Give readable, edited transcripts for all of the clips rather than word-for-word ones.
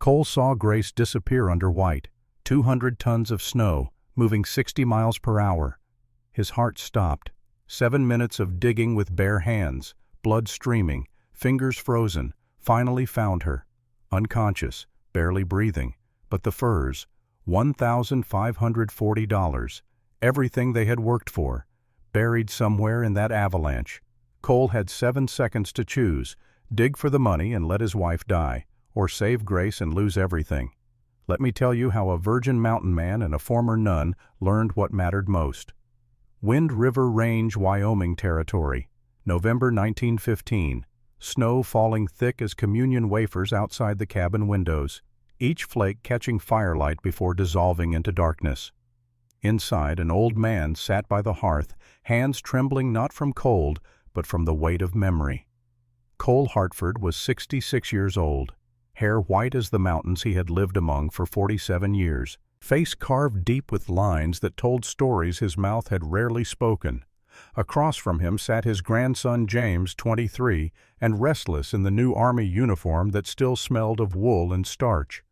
Cole saw Grace disappear under white, 200 tons of snow, moving 60 miles per hour. His heart stopped. 7 minutes of digging with bare hands, blood streaming, fingers frozen, finally found her. Unconscious, barely breathing, but the furs, $1,540, everything they had worked for, buried somewhere in that avalanche. Cole had 7 seconds to choose: dig for the money and let his wife die, or save Grace and lose everything. Let me tell you how a virgin mountain man and a former nun learned what mattered most. Wind River Range, Wyoming Territory, November 1915. Snow falling thick as communion wafers outside the cabin windows, each flake catching firelight before dissolving into darkness. Inside, an old man sat by the hearth, hands trembling not from cold, but from the weight of memory. Cole Hartford was 66 years old, hair white as the mountains he had lived among for 47 years, face carved deep with lines that told stories his mouth had rarely spoken. Across from him sat his grandson James, 23, and restless in the new army uniform that still smelled of wool and starch.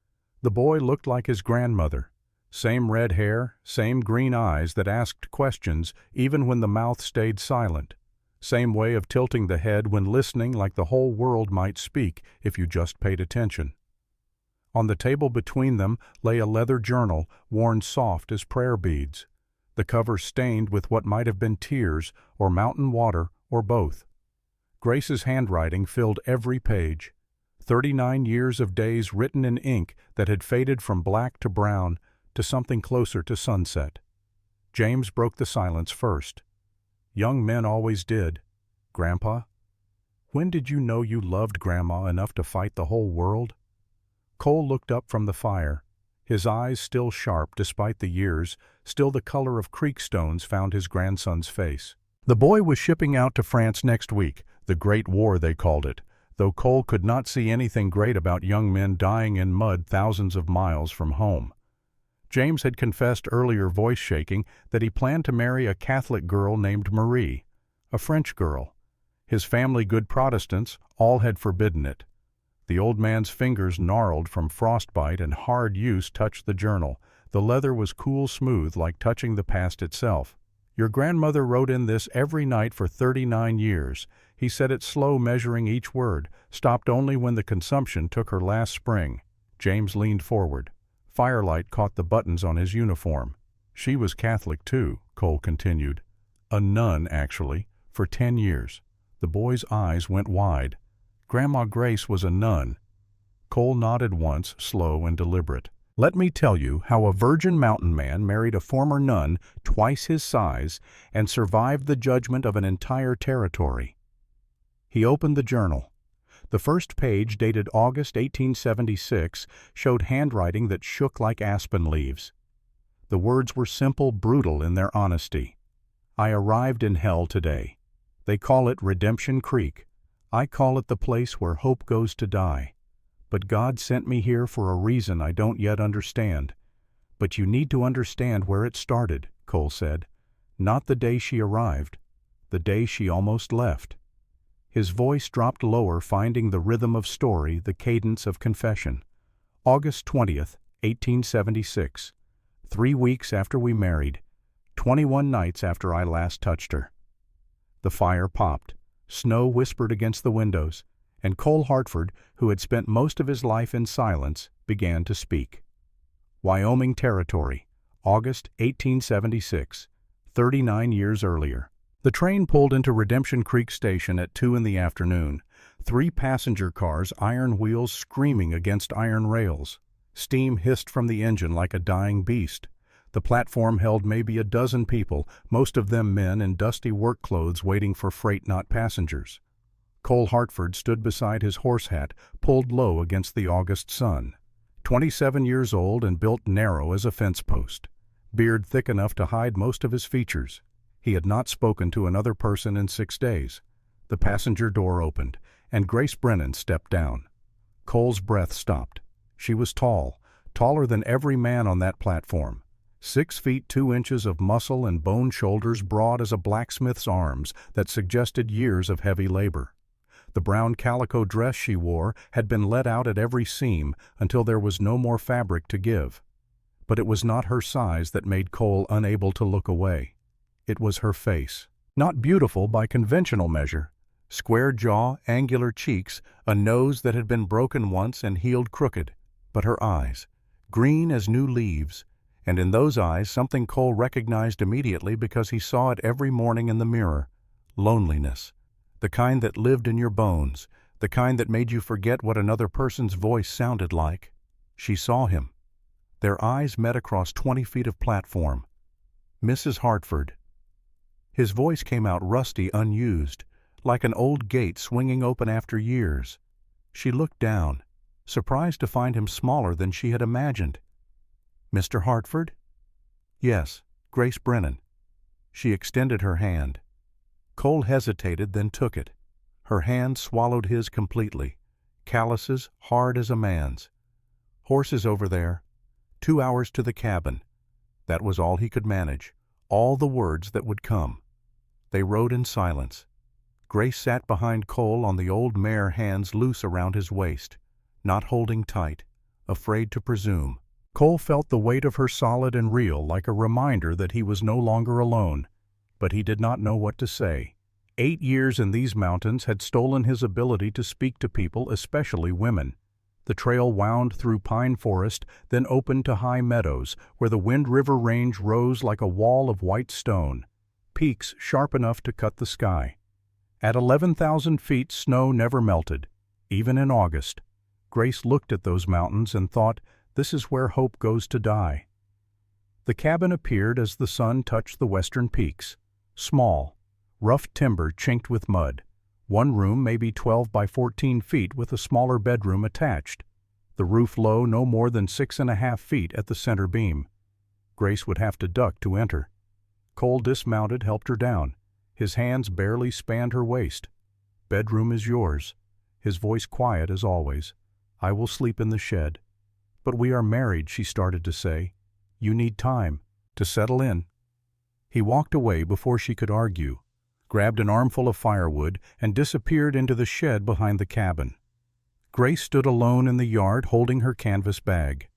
The boy looked like his grandmother. Same red hair, same green eyes that asked questions even when the mouth stayed silent. Same way of tilting the head when listening, like the whole world might speak if you just paid attention. On the table between them lay a leather journal worn soft as prayer beads, the cover stained with what might have been tears or mountain water or both. Grace's handwriting filled every page. 39 years of days written in ink that had faded from black to brown to something closer to sunset. James broke the silence first. Young men always did. Grandpa, when did you know you loved Grandma enough to fight the whole world? Cole looked up from the fire. His eyes still sharp despite the years, still the color of creek stones found his grandson's face. The boy was shipping out to France next week, the Great War they called it, though Cole could not see anything great about young men dying in mud thousands of miles from home. James had confessed earlier, voice shaking, that he planned to marry a Catholic girl named Marie, a French girl. His family, good Protestants, all had forbidden it. The old man's fingers, gnarled from frostbite and hard use, touched the journal. The leather was cool smooth, like touching the past itself. Your grandmother wrote in this every night for 39 years. He said it slow, measuring each word, stopped only when the consumption took her last spring. James leaned forward. Firelight caught the buttons on his uniform. She was Catholic too, Cole continued. A nun, actually, for 10 years. The boy's eyes went wide. Grandma Grace was a nun. Cole nodded once, slow and deliberate. Let me tell you how a virgin mountain man married a former nun twice his size and survived the judgment of an entire territory. He opened the journal. The first page, dated August 1876, showed handwriting that shook like aspen leaves. The words were simple, brutal in their honesty. I arrived in hell today. They call it Redemption Creek. I call it the place where hope goes to die. But God sent me here for a reason I don't yet understand. But you need to understand where it started, Cole said. Not the day she arrived, the day she almost left. His voice dropped lower, finding the rhythm of story, the cadence of confession. August 20th, 1876. 3 weeks after we married. 21 nights after I last touched her. The fire popped. Snow whispered against the windows, and Cole Hartford, who had spent most of his life in silence, began to speak. Wyoming Territory, August 1876, 39 years earlier. The train pulled into Redemption Creek Station at 2 in the afternoon. 3 passenger cars, iron wheels screaming against iron rails. Steam hissed from the engine like a dying beast. The platform held maybe a dozen people, most of them men in dusty work clothes waiting for freight, not passengers. Cole Hartford stood beside his horse hat, pulled low against the August sun. 27 years old and built narrow as a fence post. Beard thick enough to hide most of his features. He had not spoken to another person in 6 days. The passenger door opened, and Grace Brennan stepped down. Cole's breath stopped. She was tall, taller than every man on that platform. 6 feet 2 inches of muscle and bone shoulders broad as a blacksmith's arms that suggested years of heavy labor. The brown calico dress she wore had been let out at every seam until there was no more fabric to give. But it was not her size that made Cole unable to look away. It was her face. Not beautiful by conventional measure. Square jaw, angular cheeks, a nose that had been broken once and healed crooked. But her eyes, green as new leaves, and in those eyes something Cole recognized immediately because he saw it every morning in the mirror. Loneliness. The kind that lived in your bones, the kind that made you forget what another person's voice sounded like. She saw him. Their eyes met across 20 feet of platform. Mrs. Hartford. His voice came out rusty, unused, like an old gate swinging open after years. She looked down, surprised to find him smaller than she had imagined. "Mr. Hartford?" "Yes, Grace Brennan." She extended her hand. Cole hesitated, then took it. Her hand swallowed his completely, calluses hard as a man's. "Horses over there. 2 hours to the cabin." That was all he could manage, all the words that would come. They rode in silence. Grace sat behind Cole on the old mare, hands loose around his waist, not holding tight, afraid to presume. Cole felt the weight of her solid and real, like a reminder that he was no longer alone. But he did not know what to say. 8 years in these mountains had stolen his ability to speak to people, especially women. The trail wound through pine forest, then opened to high meadows, where the Wind River Range rose like a wall of white stone, peaks sharp enough to cut the sky. At 11,000 feet, snow never melted, even in August. Grace looked at those mountains and thought, this is where hope goes to die. The cabin appeared as the sun touched the western peaks. Small, rough timber chinked with mud. One room maybe 12 by 14 feet with a smaller bedroom attached. The roof low, no more than 6.5 feet at the center beam. Grace would have to duck to enter. Cole dismounted, helped her down. His hands barely spanned her waist. "Bedroom is yours." His voice quiet as always. "I will sleep in the shed." "But we are married," she started to say. "You need time to settle in." He walked away before she could argue, grabbed an armful of firewood, and disappeared into the shed behind the cabin. Grace stood alone in the yard holding her canvas bag.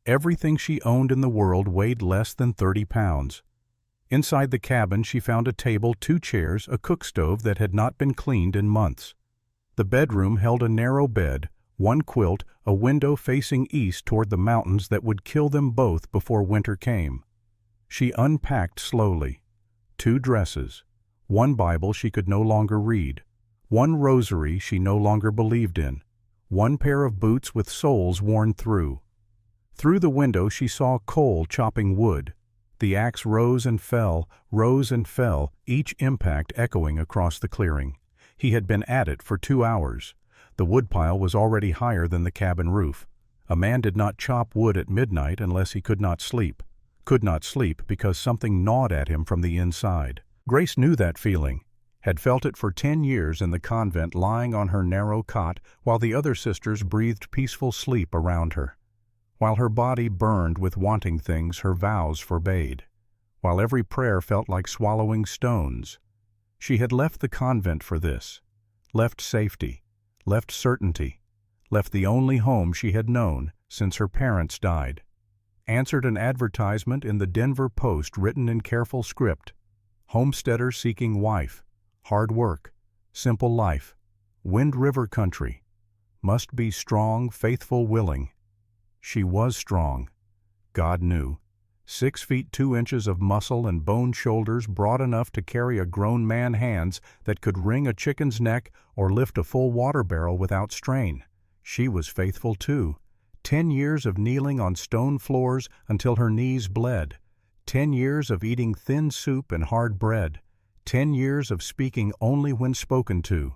Everything she owned in the world weighed less than 30 pounds. Inside the cabin she found a table, 2 chairs, a cook stove that had not been cleaned in months. The bedroom held a narrow bed, 1 quilt, a window facing east toward the mountains that would kill them both before winter came. She unpacked slowly. 2 dresses, 1 Bible she could no longer read, 1 rosary she no longer believed in, 1 pair of boots with soles worn through. Through the window she saw Cole chopping wood. The axe rose and fell, each impact echoing across the clearing. He had been at it for 2 hours. The woodpile was already higher than the cabin roof. A man did not chop wood at midnight unless he could not sleep. Could not sleep because something gnawed at him from the inside. Grace knew that feeling, had felt it for 10 years in the convent, lying on her narrow cot while the other sisters breathed peaceful sleep around her. While her body burned with wanting things her vows forbade. While every prayer felt like swallowing stones. She had left the convent for this. Left safety. Left certainty. Left the only home she had known since her parents died. Answered an advertisement in the Denver Post written in careful script. Homesteader seeking wife. Hard work. Simple life. Wind River country. Must be strong, faithful, willing. She was strong. God knew. 6 feet 2 inches of muscle and bone shoulders broad enough to carry a grown man, hands that could wring a chicken's neck or lift a full water barrel without strain. She was faithful too. 10 years of kneeling on stone floors until her knees bled. 10 years of eating thin soup and hard bread. 10 years of speaking only when spoken to.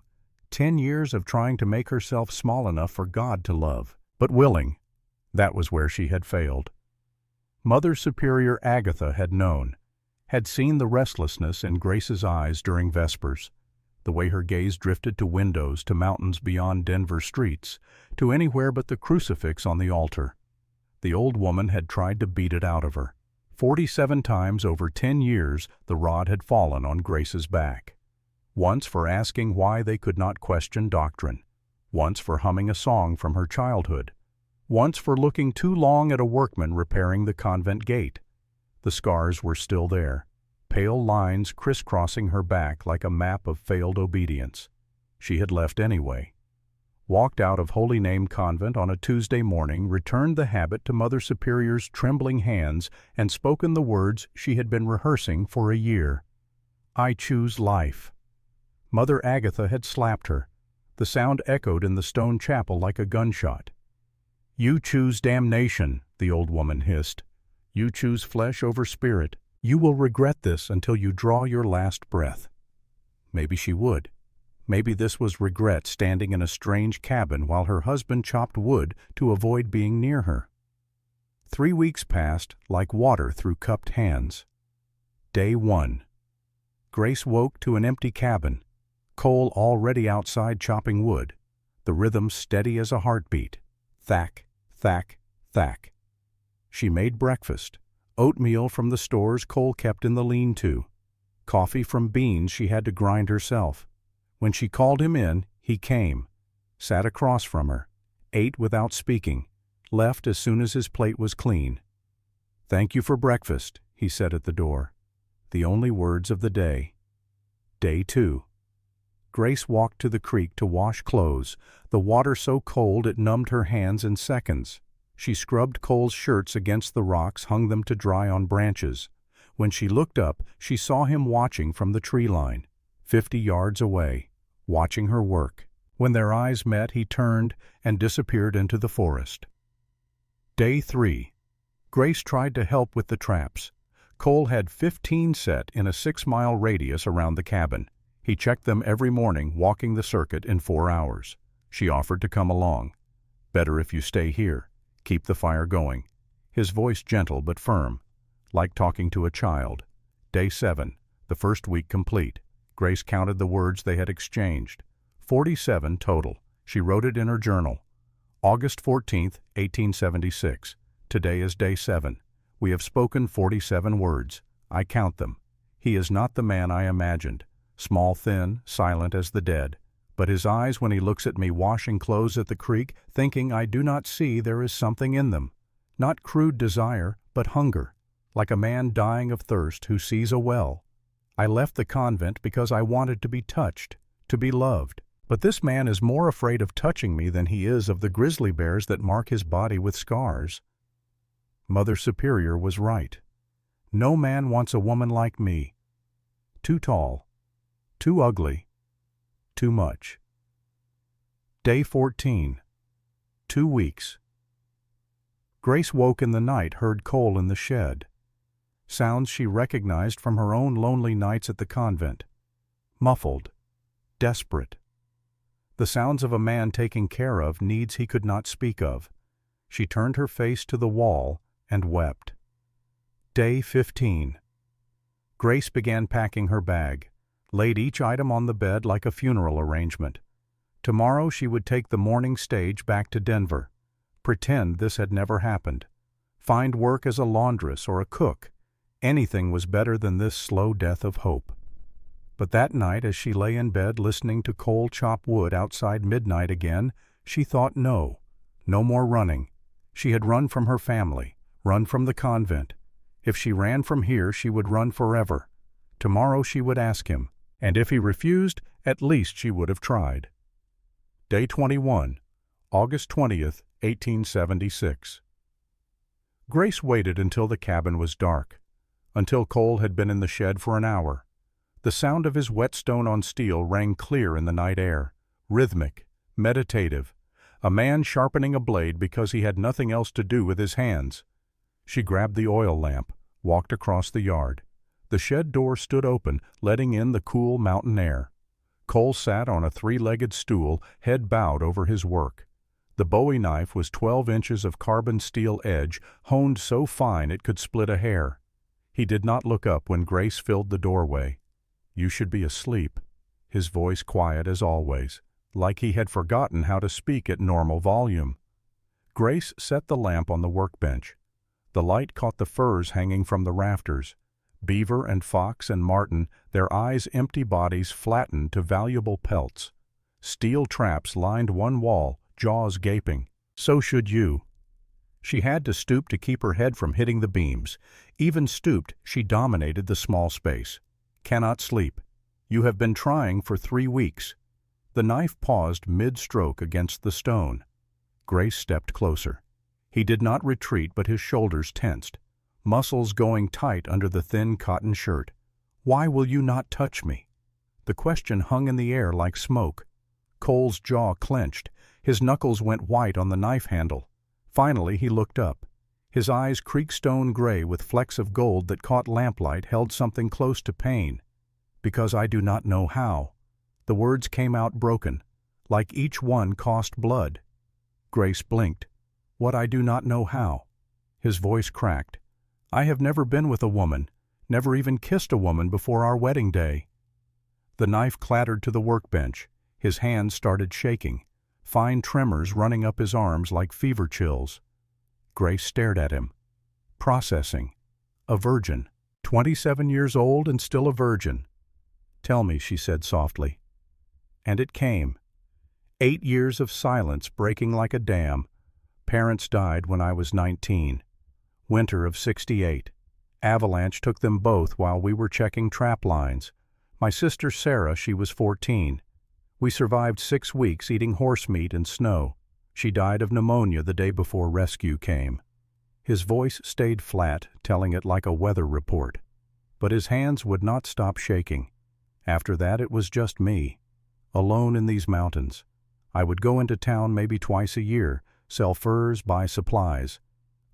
10 years of trying to make herself small enough for God to love, but willing. That was where she had failed. Mother Superior Agatha had known, had seen the restlessness in Grace's eyes during Vespers, the way her gaze drifted to windows, to mountains beyond Denver streets, to anywhere but the crucifix on the altar. The old woman had tried to beat it out of her. 47 times over 10 years the rod had fallen on Grace's back. once for asking why they could not question doctrine, once for humming a song from her childhood, once for looking too long at a workman repairing the convent gate. The scars were still there, pale lines crisscrossing her back like a map of failed obedience. She had left anyway. Walked out of Holy Name Convent on a Tuesday morning, returned the habit to Mother Superior's trembling hands, and spoken the words she had been rehearsing for a year. I choose life. Mother Agatha had slapped her. The sound echoed in the stone chapel like a gunshot. You choose damnation, the old woman hissed. You choose flesh over spirit. You will regret this until you draw your last breath. Maybe she would. Maybe this was regret standing in a strange cabin while her husband chopped wood to avoid being near her. 3 weeks passed like water through cupped hands. Day 1. Grace woke to an empty cabin. Cole already outside chopping wood, the rhythm steady as a heartbeat. Thack, thack, thack. She made breakfast, oatmeal from the stores Cole kept in the lean-to, coffee from beans she had to grind herself. When she called him in, he came, sat across from her, ate without speaking, left as soon as his plate was clean. Thank you for breakfast, he said at the door. The only words of the day. Day 2. Grace walked to the creek to wash clothes, the water so cold it numbed her hands in seconds. She scrubbed Cole's shirts against the rocks, hung them to dry on branches. When she looked up, she saw him watching from the tree line, 50 yards away, watching her work. When their eyes met, he turned and disappeared into the forest. Day 3. Grace tried to help with the traps. Cole had 15 set in a 6-mile radius around the cabin. He checked them every morning, walking the circuit in 4 hours. She offered to come along. Better if you stay here. Keep the fire going. His voice gentle but firm, like talking to a child. Day 7, the first week complete. Grace counted the words they had exchanged. 47 total. She wrote it in her journal. August 14th, 1876. Today is day 7. We have spoken 47 words. I count them. He is not the man I imagined. Small, thin, silent as the dead. But his eyes when he looks at me washing clothes at the creek, thinking I do not see there is something in them. Not crude desire, but hunger. Like a man dying of thirst who sees a well. I left the convent because I wanted to be touched, to be loved. But this man is more afraid of touching me than he is of the grizzly bears that mark his body with scars. Mother Superior was right. No man wants a woman like me. Too tall. Too ugly. Too much. Day 14. 2 weeks. Grace woke in the night, heard Cole in the shed. Sounds she recognized from her own lonely nights at the convent. Muffled. Desperate. The sounds of a man taking care of needs he could not speak of. She turned her face to the wall and wept. Day 15. Grace began packing her bag, laid each item on the bed like a funeral arrangement. Tomorrow she would take the morning stage back to Denver. Pretend this had never happened. Find work as a laundress or a cook. Anything was better than this slow death of hope. But that night, as she lay in bed listening to Cole chop wood outside midnight again, she thought no more running. She had run from her family, run from the convent. If she ran from here, she would run forever. Tomorrow she would ask him, and if he refused, at least she would have tried. Day 21, August 20th, 1876. Grace waited until the cabin was dark, until Cole had been in the shed for an hour. The sound of his whetstone on steel rang clear in the night air, rhythmic, meditative, a man sharpening a blade because he had nothing else to do with his hands. She grabbed the oil lamp, walked across the yard. The shed door stood open, letting in the cool mountain air. Cole sat on a 3-legged stool, head bowed over his work. The Bowie knife was 12 inches of carbon steel edge, honed so fine it could split a hair. He did not look up when Grace filled the doorway. You should be asleep. His voice quiet as always, like he had forgotten how to speak at normal volume. Grace set the lamp on the workbench. The light caught the furs hanging from the rafters. Beaver and fox and marten, their eyes empty bodies flattened to valuable pelts. Steel traps lined one wall, jaws gaping. So should you. She had to stoop to keep her head from hitting the beams. Even stooped, she dominated the small space. Cannot sleep. You have been trying for 3 weeks. The knife paused mid-stroke against the stone. Grace stepped closer. He did not retreat, but his shoulders tensed, muscles going tight under the thin cotton shirt. Why will you not touch me? The question hung in the air like smoke. Cole's jaw clenched. His knuckles went white on the knife handle. Finally he looked up. His eyes, creekstone gray with flecks of gold that caught lamplight, held something close to pain. Because I do not know how. The words came out broken, like each one cost blood. Grace blinked. What I do not know how. His voice cracked. I have never been with a woman, never even kissed a woman before our wedding day. The knife clattered to the workbench. His hands started shaking, fine tremors running up his arms like fever chills. Grace stared at him. Processing. A virgin. 27 years old and still a virgin. Tell me, she said softly. And it came. 8 years of silence breaking like a dam. Parents died when I was 19. Winter of '68. Avalanche took them both while we were checking trap lines. My sister Sarah, she was 14. We survived 6 weeks eating horse meat and snow. She died of pneumonia the day before rescue came. His voice stayed flat, telling it like a weather report. But his hands would not stop shaking. After that it was just me, alone in these mountains. I would go into town maybe twice a year, sell furs, buy supplies.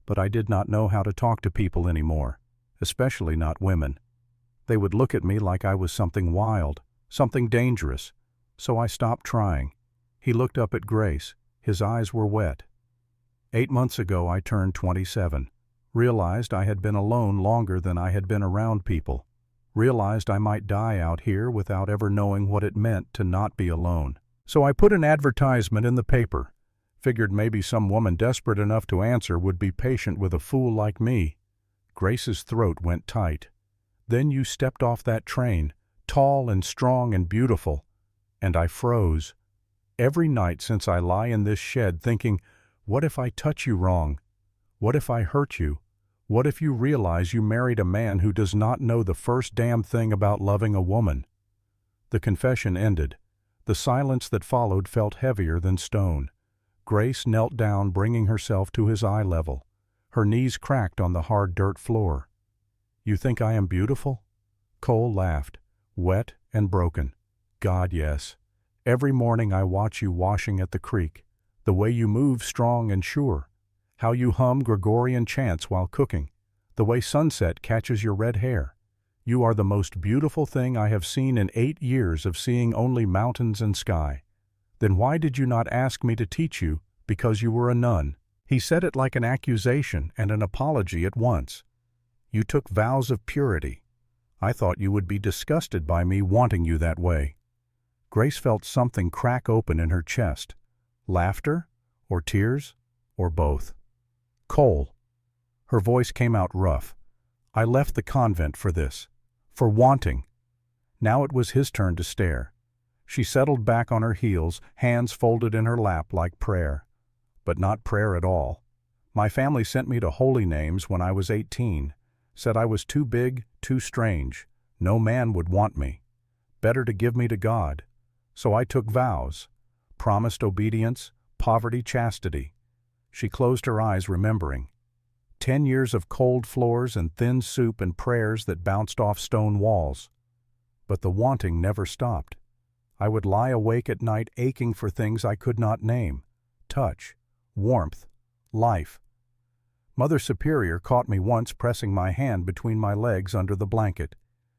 But I did not know how to talk to people anymore, especially not women. They would look at me like I was something wild, something dangerous. So I stopped trying. He looked up at Grace. His eyes were wet. 8 months ago I turned 27. Realized I had been alone longer than I had been around people. Realized I might die out here without ever knowing what it meant to not be alone. So I put an advertisement in the paper. Figured maybe some woman desperate enough to answer would be patient with a fool like me. Grace's throat went tight. Then you stepped off that train, tall and strong and beautiful. And I froze. Every night since I lie in this shed thinking, what if I touch you wrong? What if I hurt you? What if you realize you married a man who does not know the first damn thing about loving a woman? The confession ended. The silence that followed felt heavier than stone. Grace knelt down, bringing herself to his eye level. Her knees cracked on the hard dirt floor. You think I am beautiful? Cole laughed, wet and broken. God, yes. Every morning I watch you washing at the creek, the way you move strong and sure, how you hum Gregorian chants while cooking, the way sunset catches your red hair. You are the most beautiful thing I have seen in 8 years of seeing only mountains and sky. Then why did you not ask me to teach you because you were a nun? He said it like an accusation and an apology at once. You took vows of purity. I thought you would be disgusted by me wanting you that way. Grace felt something crack open in her chest. Laughter? Or tears? Or both? Cole. Her voice came out rough. I left the convent for this. For wanting. Now it was his turn to stare. She settled back on her heels, hands folded in her lap like prayer. But not prayer at all. My family sent me to holy names when I was 18. Said I was too big, too strange. No man would want me. Better to give me to God. So I took vows. Promised obedience, poverty, chastity. She closed her eyes, remembering. 10 years of cold floors and thin soup and prayers that bounced off stone walls. But the wanting never stopped. I would lie awake at night aching for things I could not name. Touch, warmth, life. Mother Superior caught me once pressing my hand between my legs under the blanket.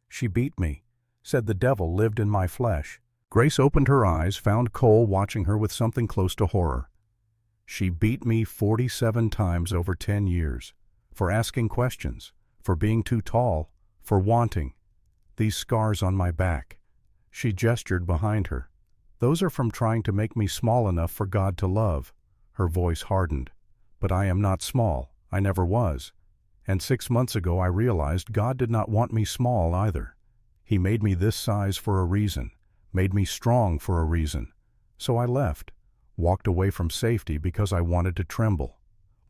She beat me, said the devil lived in my flesh. Grace opened her eyes, found Cole watching her with something close to horror. She beat me 47 times over 10 years, for asking questions, for being too tall, for wanting. These scars on my back. She gestured behind her. Those are from trying to make me small enough for God to love. Her voice hardened. But I am not small. I never was. And 6 months ago I realized God did not want me small either. He made me this size for a reason, made me strong for a reason. So I left, walked away from safety because I wanted to tremble,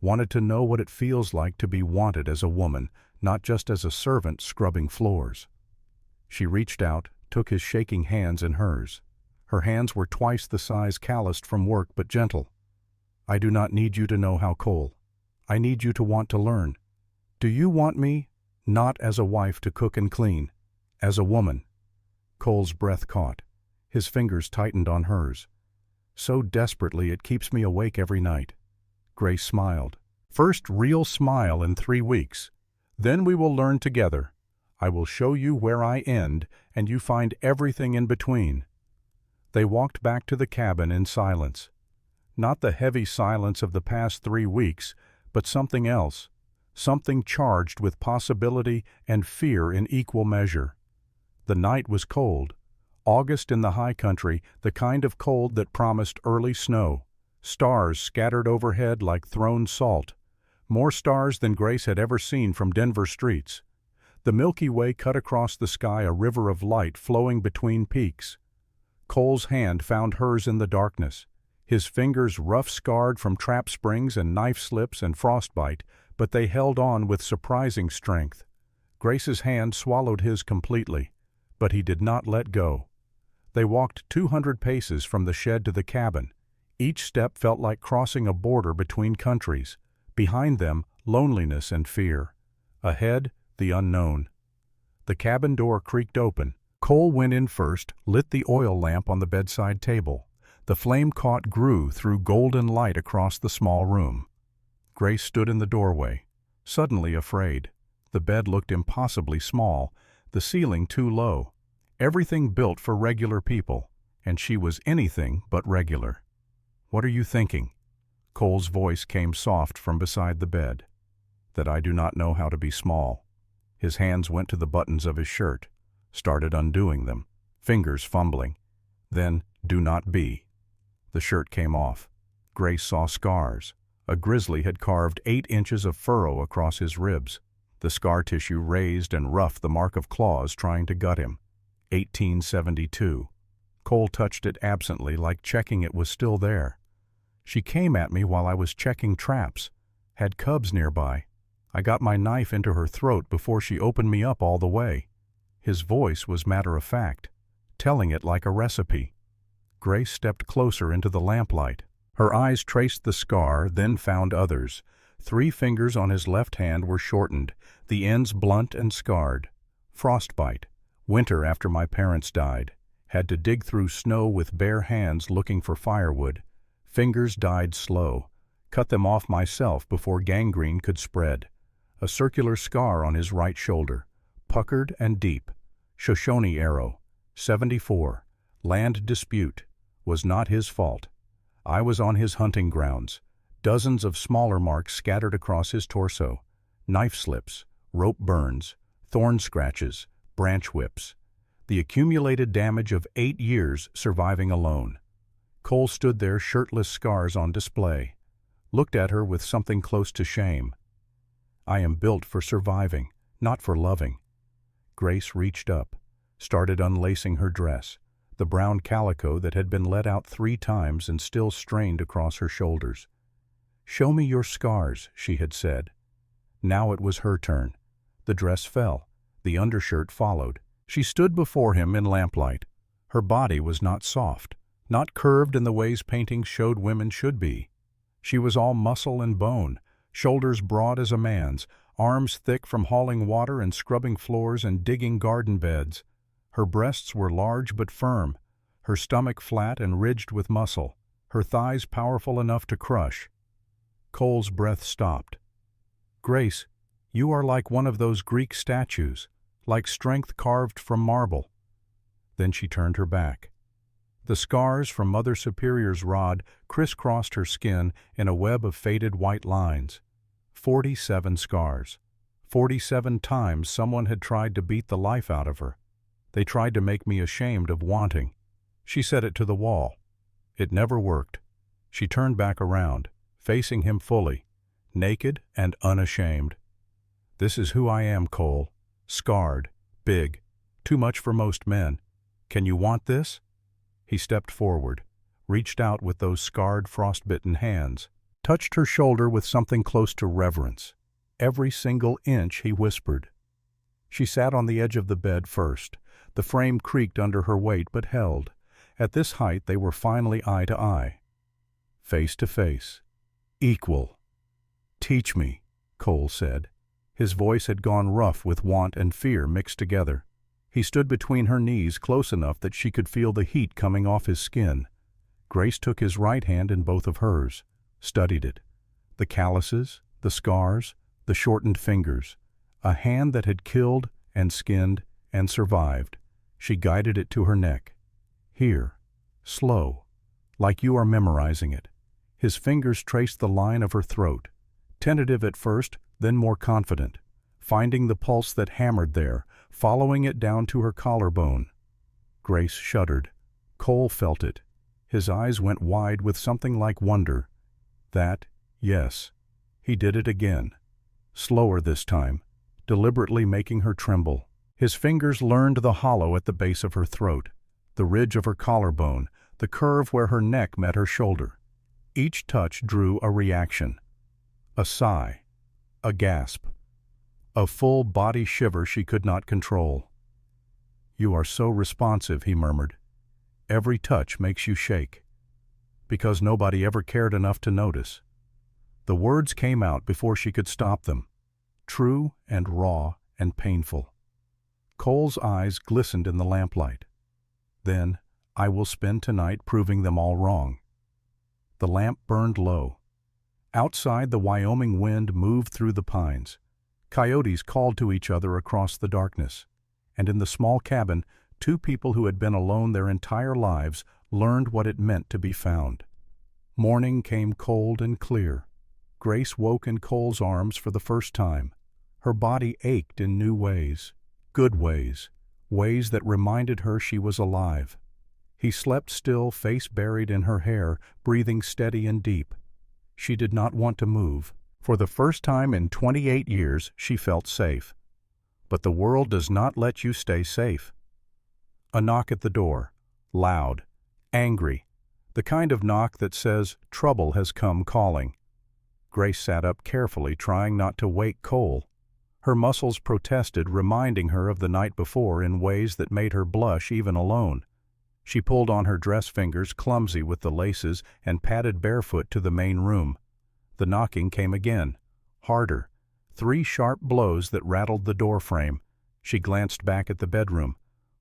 wanted to know what it feels like to be wanted as a woman, not just as a servant scrubbing floors. She reached out, took his shaking hands in hers. Her hands were twice the size, calloused from work but gentle. I do not need you to know how, Cole. I need you to want to learn. Do you want me, not as a wife to cook and clean, as a woman? Cole's breath caught. His fingers tightened on hers. So desperately it keeps me awake every night. Grace smiled. First real smile in 3 weeks. Then we will learn together. I will show you where I end, and you find everything in between. They walked back to the cabin in silence. Not the heavy silence of the past 3 weeks, but something else. Something charged with possibility and fear in equal measure. The night was cold. August in the high country, the kind of cold that promised early snow. Stars scattered overhead like thrown salt. More stars than Grace had ever seen from Denver streets. The Milky Way cut across the sky, a river of light flowing between peaks. Cole's hand found hers in the darkness. His fingers rough-scarred from trap springs and knife slips and frostbite, but they held on with surprising strength. Grace's hand swallowed his completely, but he did not let go. They walked 200 paces from the shed to the cabin. Each step felt like crossing a border between countries. Behind them, loneliness and fear. Ahead, the unknown. The cabin door creaked open. Cole went in first, lit the oil lamp on the bedside table. The flame caught grew through golden light across the small room. Grace stood in the doorway, suddenly afraid. The bed looked impossibly small, the ceiling too low. Everything built for regular people, and she was anything but regular. "What are you thinking?" Cole's voice came soft from beside the bed. "That I do not know how to be small." His hands went to the buttons of his shirt, started undoing them, fingers fumbling. Then, "Do not be." The shirt came off. Grace saw scars. A grizzly had carved 8 inches of furrow across his ribs. The scar tissue raised and rough, the mark of claws trying to gut him. 1872. Cole touched it absently, like checking it was still there. "She came at me while I was checking traps. Had cubs nearby. I got my knife into her throat before she opened me up all the way." His voice was matter-of-fact, telling it like a recipe. Grace stepped closer into the lamplight. Her eyes traced the scar, then found others. 3 fingers on his left hand were shortened, the ends blunt and scarred. Frostbite. Winter after my parents died. Had to dig through snow with bare hands looking for firewood. Fingers died slow. Cut them off myself before gangrene could spread. A circular scar on his right shoulder. Puckered and deep. Shoshone arrow. 74. Land dispute. Was not his fault. I was on his hunting grounds. Dozens of smaller marks scattered across his torso. Knife slips, rope burns, thorn scratches, branch whips. The accumulated damage of 8 years surviving alone. Cole stood there, shirtless, scars on display. Looked at her with something close to shame. "I am built for surviving, not for loving." Grace reached up, started unlacing her dress, the brown calico that had been let out 3 times and still strained across her shoulders. "Show me your scars," she had said. Now it was her turn. The dress fell. The undershirt followed. She stood before him in lamplight. Her body was not soft, not curved in the ways paintings showed women should be. She was all muscle and bone, shoulders broad as a man's, arms thick from hauling water and scrubbing floors and digging garden beds. Her breasts were large but firm, her stomach flat and ridged with muscle, her thighs powerful enough to crush. Cole's breath stopped. "Grace, you are like one of those Greek statues, like strength carved from marble." Then she turned her back. The scars from Mother Superior's rod crisscrossed her skin in a web of faded white lines. 47 scars. 47 times someone had tried to beat the life out of her. They tried to make me ashamed of wanting. She said it to the wall. It never worked. She turned back around, facing him fully, naked and unashamed. "This is who I am, Cole. Scarred, big, too much for most men. Can you want this?" He stepped forward, reached out with those scarred, frostbitten hands, touched her shoulder with something close to reverence. Every single inch, he whispered. She sat on the edge of the bed first. The frame creaked under her weight but held. At this height they were finally eye to eye. Face to face. Equal. "Teach me," Cole said. His voice had gone rough with want and fear mixed together. He stood between her knees close enough that she could feel the heat coming off his skin. Grace took his right hand in both of hers, studied it. The calluses, the scars, the shortened fingers. A hand that had killed and skinned and survived. She guided it to her neck. "Here. Slow. Like you are memorizing it." His fingers traced the line of her throat. Tentative at first, then more confident. Finding the pulse that hammered there, following it down to her collarbone. Grace shuddered. Cole felt it. His eyes went wide with something like wonder. That, yes. He did it again. Slower this time, deliberately making her tremble. His fingers learned the hollow at the base of her throat, the ridge of her collarbone, the curve where her neck met her shoulder. Each touch drew a reaction. A sigh. A gasp. A full body shiver she could not control. "You are so responsive," he murmured. "Every touch makes you shake." Because nobody ever cared enough to notice. The words came out before she could stop them. True and raw and painful. Cole's eyes glistened in the lamplight. Then, "I will spend tonight proving them all wrong." The lamp burned low. Outside, the Wyoming wind moved through the pines. Coyotes called to each other across the darkness. And in the small cabin, two people who had been alone their entire lives learned what it meant to be found. Morning came cold and clear. Grace woke in Cole's arms for the first time. Her body ached in new ways. Good ways. Ways that reminded her she was alive. He slept still, face buried in her hair, breathing steady and deep. She did not want to move. For the first time in 28 years, she felt safe. But the world does not let you stay safe. A knock at the door. Loud. Angry. The kind of knock that says, trouble has come calling. Grace sat up carefully, trying not to wake Cole. Her muscles protested, reminding her of the night before in ways that made her blush even alone. She pulled on her dress fingers, clumsy with the laces, and padded barefoot to the main room. The knocking came again, harder. 3 sharp blows that rattled the door frame. She glanced back at the bedroom.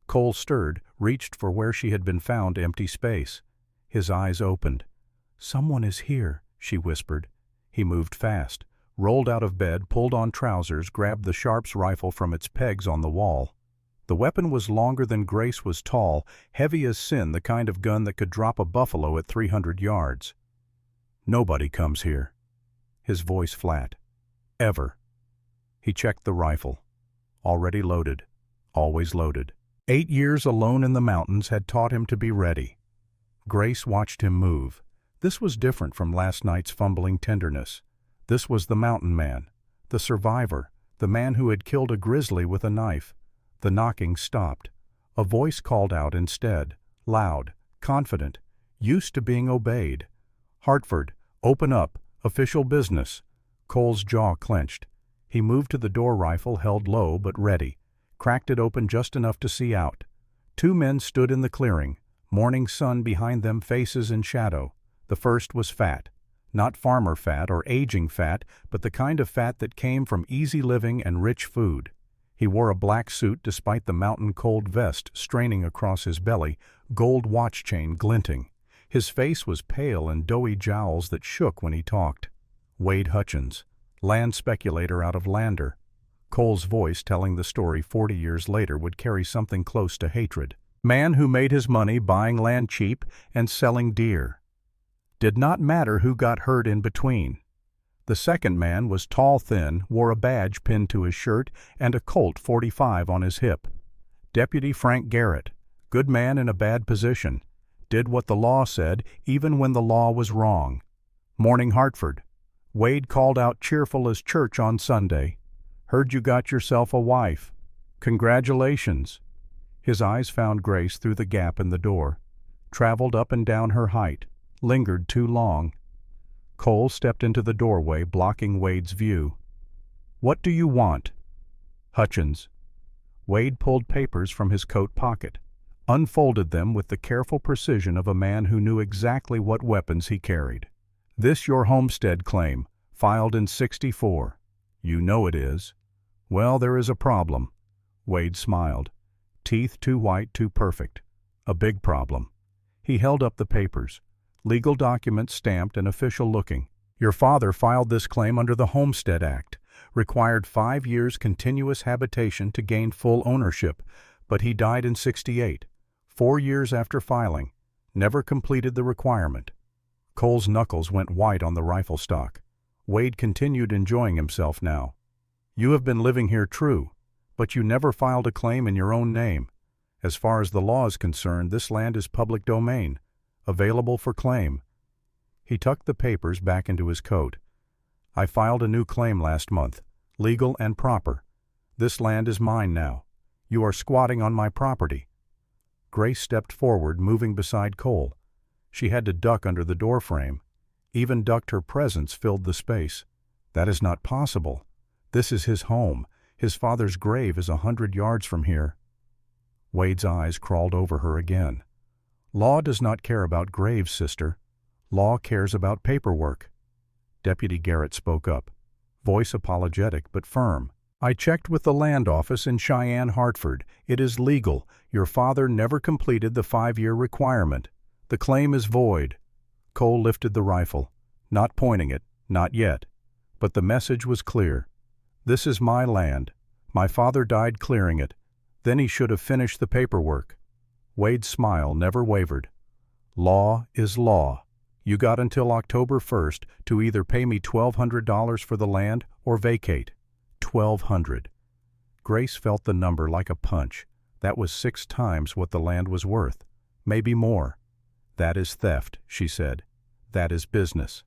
Cole stirred, reached for where she had been found empty space. His eyes opened. "Someone is here," she whispered. He moved fast, rolled out of bed, pulled on trousers, grabbed the Sharps rifle from its pegs on the wall. The weapon was longer than Grace was tall, heavy as sin, the kind of gun that could drop a buffalo at 300 yards. "Nobody comes here." His voice flat. "Ever." He checked the rifle. Already loaded. Always loaded. 8 years alone in the mountains had taught him to be ready. Grace watched him move. This was different from last night's fumbling tenderness. This was the mountain man, the survivor, the man who had killed a grizzly with a knife. The knocking stopped. A voice called out instead, loud, confident, used to being obeyed. "Hartford, open up, official business." Cole's jaw clenched. He moved to the door rifle, held low but ready, cracked it open just enough to see out. 2 men stood in the clearing, morning sun behind them, faces in shadow. The first was fat. Not farmer fat or aging fat, but the kind of fat that came from easy living and rich food. He wore a black suit despite the mountain-cold vest straining across his belly, gold watch chain glinting. His face was pale and doughy jowls that shook when he talked. Wade Hutchins, land speculator out of Lander. Cole's voice telling the story 40 years later would carry something close to hatred. Man who made his money buying land cheap and selling dear. Did not matter who got hurt in between. The second man was tall, thin, wore a badge pinned to his shirt and a Colt .45 on his hip. Deputy Frank Garrett, good man in a bad position, did what the law said even when the law was wrong. Morning Hartford. Wade called out cheerful as church on Sunday. Heard you got yourself a wife. Congratulations." His eyes found Grace through the gap in the door, traveled up and down her height, lingered too long. Cole stepped into the doorway, blocking Wade's view. "What do you want?" "Hutchins." Wade pulled papers from his coat pocket, unfolded them with the careful precision of a man who knew exactly what weapons he carried. "This your homestead claim, filed in '64. You know it is. Well, there is a problem." Wade smiled. Teeth too white, too perfect. A big problem. He held up the papers. Legal documents stamped and official looking. "Your father filed this claim under the Homestead Act. Required 5 years continuous habitation to gain full ownership, but he died in '68, 4 years after filing. Never completed the requirement." Cole's knuckles went white on the rifle stock. Wade continued enjoying himself now. "You have been living here, true, but you never filed a claim in your own name. As far as the law is concerned, this land is public domain, available for claim." He tucked the papers back into his coat. "I filed a new claim last month, legal and proper. This land is mine now. You are squatting on my property." Grace stepped forward, moving beside Cole. She had to duck under the doorframe. Even ducked her presence filled the space. "That is not possible. This is his home. His father's grave is 100 yards from here." Wade's eyes crawled over her again. "Law does not care about graves, sister. Law cares about paperwork." Deputy Garrett spoke up, voice apologetic but firm. "I checked with the land office in Cheyenne, Hartford. It is legal. Your father never completed the 5-year requirement. The claim is void." Cole lifted the rifle, not pointing it, not yet. But the message was clear. "This is my land. My father died clearing it. Then he should have finished the paperwork." Wade's smile never wavered. "Law is law. You got until October 1st to either pay me $1,200 for the land or vacate." $1,200. Grace felt the number like a punch. That was 6 times what the land was worth, maybe more. "That is theft," she said. "That is business."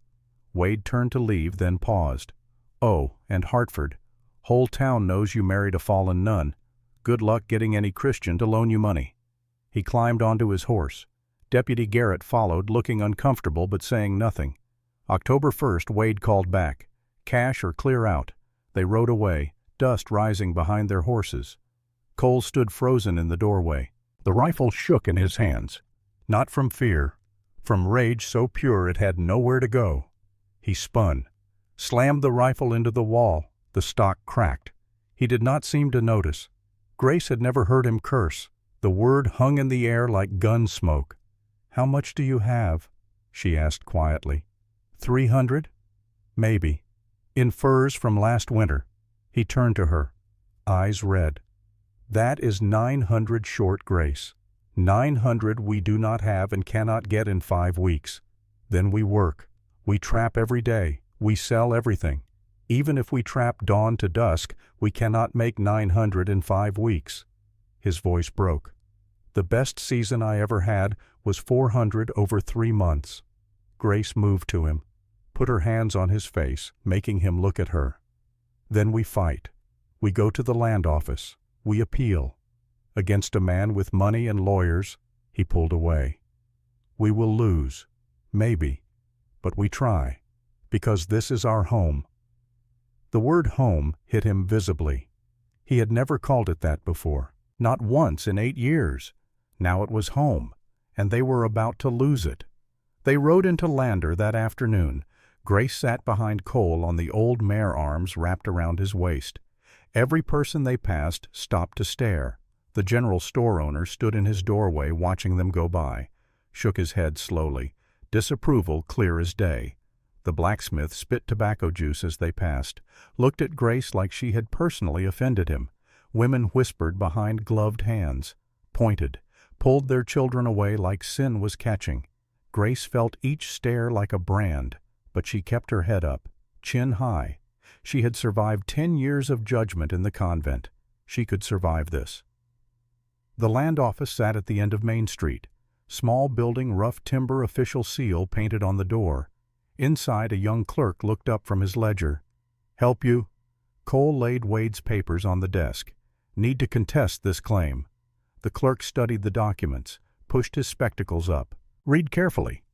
Wade turned to leave, then paused. "Oh, and Hartford. Whole town knows you married a fallen nun. Good luck getting any Christian to loan you money." He climbed onto his horse. Deputy Garrett followed, looking uncomfortable but saying nothing. October 1st, Wade called back. "Cash or clear out." They rode away, dust rising behind their horses. Cole stood frozen in the doorway. The rifle shook in his hands. Not from fear, from rage so pure it had nowhere to go. He spun, slammed the rifle into the wall. The stock cracked. He did not seem to notice. Grace had never heard him curse. The word hung in the air like gun smoke. "How much do you have?" she asked quietly. 300? Maybe. In furs from last winter." He turned to her, eyes red. "That is 900 short, Grace. 900 we do not have and cannot get in 5 weeks. Then we work. We trap every day. We sell everything. Even if we trap dawn to dusk, we cannot make 900 in 5 weeks." His voice broke. "The best season I ever had was 400 over 3 months." Grace moved to him, put her hands on his face, making him look at her. "Then we fight. We go to the land office. We appeal. Against a man with money and lawyers." He pulled away. "We will lose. Maybe. But we try. Because this is our home." The word home hit him visibly. He had never called it that before. Not once in 8 years. Now it was home, and they were about to lose it. They rode into Lander that afternoon. Grace sat behind Cole on the old mare arms wrapped around his waist. Every person they passed stopped to stare. The general store owner stood in his doorway watching them go by, shook his head slowly, disapproval clear as day. The blacksmith spit tobacco juice as they passed, looked at Grace like she had personally offended him. Women whispered behind gloved hands, pointed, pulled their children away like sin was catching. Grace felt each stare like a brand, but she kept her head up, chin high. She had survived 10 years of judgment in the convent. She could survive this. The land office sat at the end of Main Street. Small building, rough timber, official seal painted on the door. Inside, a young clerk looked up from his ledger. "Help you?" Cole laid Wade's papers on the desk. Need to contest this claim. The clerk studied the documents, pushed his spectacles up. Read carefully.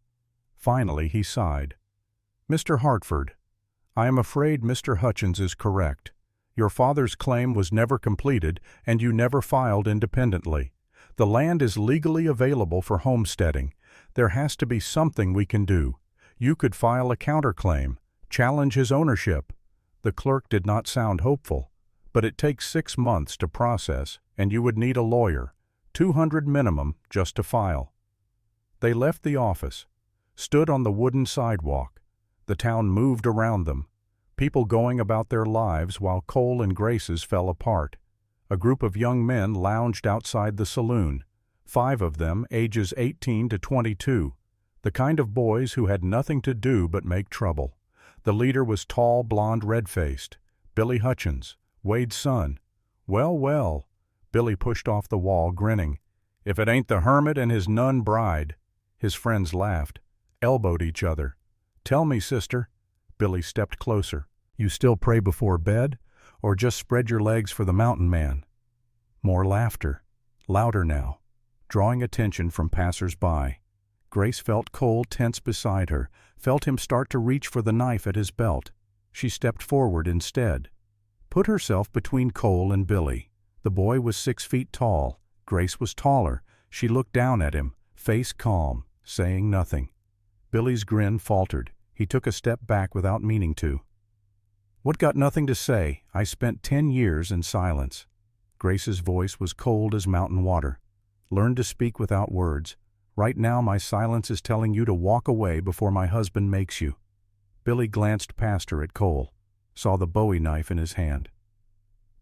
Finally, he sighed. Mr. Hartford, I am afraid Mr. Hutchins is correct. Your father's claim was never completed, and you never filed independently. The land is legally available for homesteading. There has to be something we can do. You could file a counterclaim, challenge his ownership. The clerk did not sound hopeful, but it takes 6 months to process, and you would need a lawyer, $200 minimum just to file. They left the office, stood on the wooden sidewalk. The town moved around them, people going about their lives while Cole and Grace's fell apart. A group of young men lounged outside the saloon, 5 of them ages 18 to 22, the kind of boys who had nothing to do but make trouble. The leader was tall, blond, red-faced, Billy Hutchins, Wade's son. Well, well, Billy pushed off the wall, grinning. If it ain't the hermit and his nun bride. His friends laughed, elbowed each other. Tell me, sister. Billy stepped closer. You still pray before bed, or just spread your legs for the mountain man? More laughter, louder now, drawing attention from passers-by. Grace felt Cole tense beside her, felt him start to reach for the knife at his belt. She stepped forward instead, put herself between Cole and Billy. The boy was 6 feet tall. Grace was taller. She looked down at him, face calm, saying nothing. Billy's grin faltered. He took a step back without meaning to. What got nothing to say? I spent 10 years in silence. Grace's voice was cold as mountain water. Learn to speak without words. Right now my silence is telling you to walk away before my husband makes you. Billy glanced past her at Cole, saw the Bowie knife in his hand.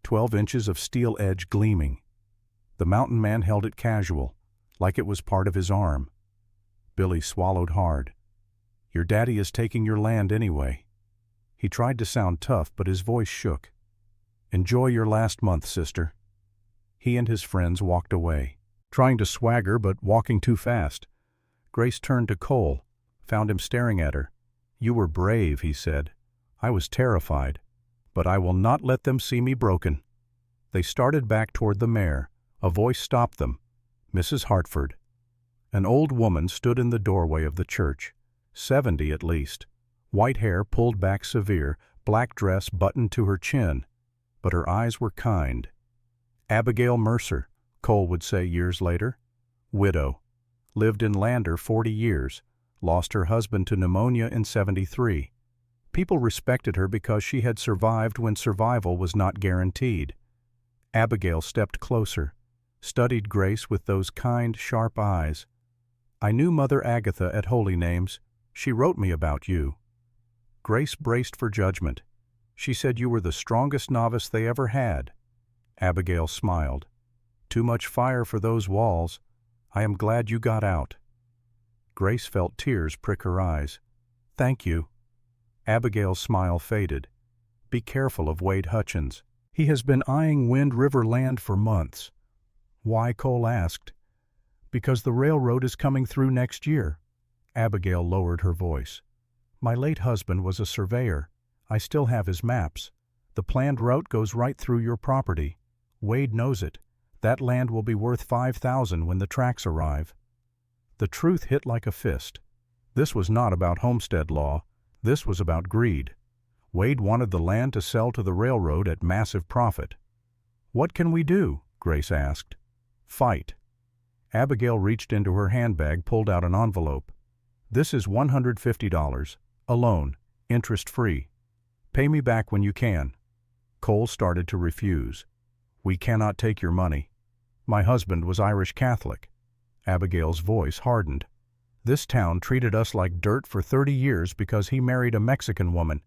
12 inches of steel edge gleaming. The mountain man held it casual, like it was part of his arm. Billy swallowed hard. Your daddy is taking your land anyway. He tried to sound tough, but his voice shook. Enjoy your last month, sister. He and his friends walked away, trying to swagger but walking too fast. Grace turned to Cole, found him staring at her. You were brave, he said. I was terrified, but I will not let them see me broken. They started back toward the mare. A voice stopped them. Mrs. Hartford. An old woman stood in the doorway of the church, 70 at least. White hair pulled back severe, black dress buttoned to her chin, but her eyes were kind. Abigail Mercer, Cole would say years later. Widow. Lived in Lander 40 years. Lost her husband to pneumonia in 73. People respected her because she had survived when survival was not guaranteed. Abigail stepped closer, studied Grace with those kind, sharp eyes. I knew Mother Agatha at Holy Names. She wrote me about you. Grace braced for judgment. She said you were the strongest novice they ever had. Abigail smiled. Too much fire for those walls. I am glad you got out. Grace felt tears prick her eyes. Thank you. Abigail's smile faded. Be careful of Wade Hutchins. He has been eyeing Wind River land for months. Why, Cole asked. Because the railroad is coming through next year. Abigail lowered her voice. My late husband was a surveyor. I still have his maps. The planned route goes right through your property. Wade knows it. That land will be worth $5,000 when the tracks arrive. The truth hit like a fist. This was not about homestead law. This was about greed. Wade wanted the land to sell to the railroad at massive profit. What can we do? Grace asked. Fight. Abigail reached into her handbag, pulled out an envelope. This is $150, a loan, interest-free. Pay me back when you can. Cole started to refuse. We cannot take your money. My husband was Irish Catholic. Abigail's voice hardened. This town treated us like dirt for 30 years because he married a Mexican woman.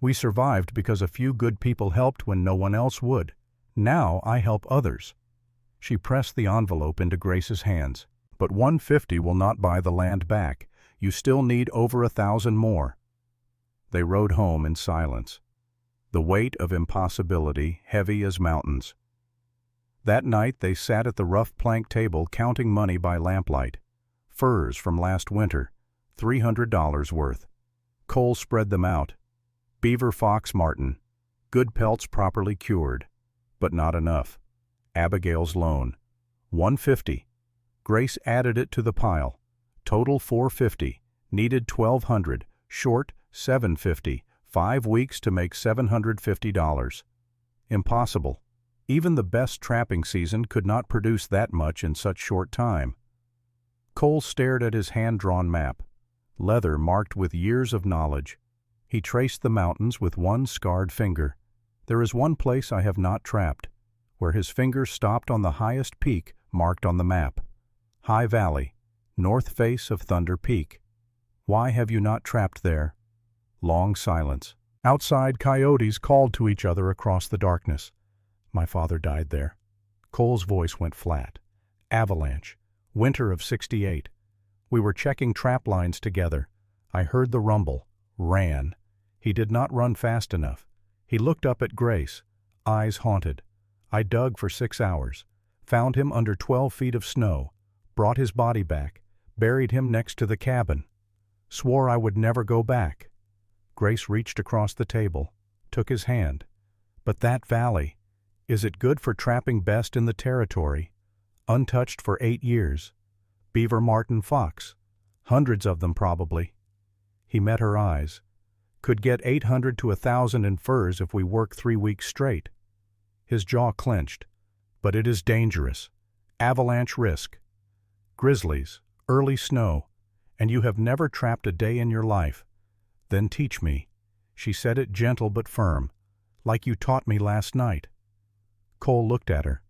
We survived because a few good people helped when no one else would. Now I help others. She pressed the envelope into Grace's hands. But $150 will not buy the land back. You still need over 1,000 more. They rode home in silence, the weight of impossibility heavy as mountains. That night they sat at the rough plank table counting money by lamplight. Furs from last winter, $300 worth. Cole spread them out. Beaver, fox, marten. Good pelts properly cured. But not enough. Abigail's loan. $150. Grace added it to the pile. Total $450. Needed $1,200. Short $750. 5 weeks to make $750. Impossible. Even the best trapping season could not produce that much in such short time. Cole stared at his hand-drawn map. Leather marked with years of knowledge. He traced the mountains with one scarred finger. There is one place I have not trapped, where his finger stopped on the highest peak marked on the map. High Valley, north face of Thunder Peak. Why have you not trapped there? Long silence. Outside, coyotes called to each other across the darkness. My father died there. Cole's voice went flat. Avalanche. Winter of '68. We were checking trap lines together. I heard the rumble. Ran. He did not run fast enough. He looked up at Grace. Eyes haunted. I dug for 6 hours. Found him under 12 feet of snow. Brought his body back. Buried him next to the cabin. Swore I would never go back. Grace reached across the table. Took his hand. But that valley. Is it good for trapping best in the territory? Untouched for 8 years. Beaver, marten, fox. Hundreds of them probably. He met her eyes. Could get 800 to 1,000 in furs if we work 3 weeks straight. His jaw clenched. But it is dangerous. Avalanche risk. Grizzlies, early snow, and you have never trapped a day in your life. Then teach me. She said it gentle but firm, like you taught me last night. Cole looked at her.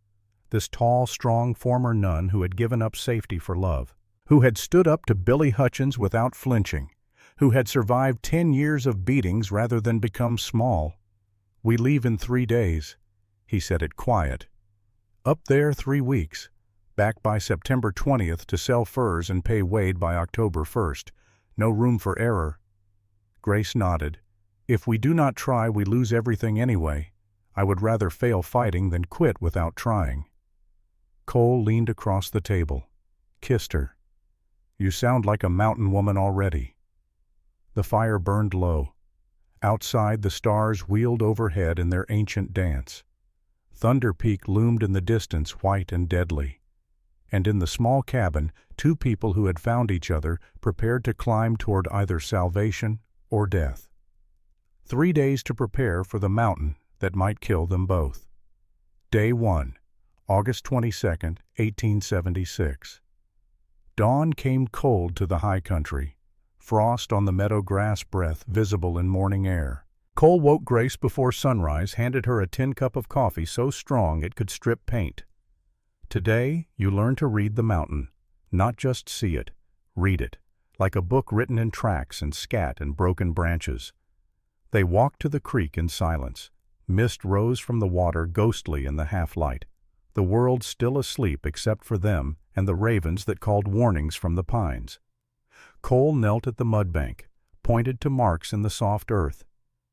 This tall, strong former nun who had given up safety for love, who had stood up to Billy Hutchins without flinching, who had survived 10 years of beatings rather than become small. We leave in 3 days. He said it quiet. Up there 3 weeks. Back by September 20th to sell furs and pay Wade by October 1st. No room for error. Grace nodded. If we do not try, we lose everything anyway. I would rather fail fighting than quit without trying. Cole leaned across the table. Kissed her. You sound like a mountain woman already. The fire burned low. Outside, the stars wheeled overhead in their ancient dance. Thunder Peak loomed in the distance, white and deadly. And in the small cabin, 2 people who had found each other prepared to climb toward either salvation or death. 3 days to prepare for the mountain that might kill them both. Day 1, August 22nd, 1876. Dawn came cold to the high country. Frost on the meadow grass breath visible in morning air. Cole woke Grace before sunrise, handed her a tin cup of coffee so strong it could strip paint. Today, you learn to read the mountain. Not just see it. Read it. Like a book written in tracks and scat and broken branches. They walked to the creek in silence. Mist rose from the water ghostly in the half-light. The world still asleep except for them and the ravens that called warnings from the pines. Cole knelt at the mudbank, pointed to marks in the soft earth.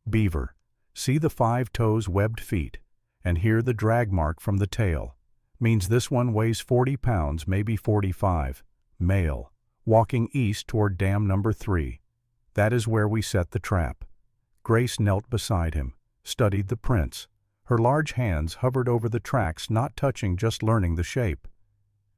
Beaver. See the 5 toes' webbed feet, and hear the drag mark from the tail. Means this one weighs 40 pounds, maybe 45. Male. Walking east toward dam number 3. That is where we set the trap. Grace knelt beside him, studied the prints. Her large hands hovered over the tracks, not touching, just learning the shape.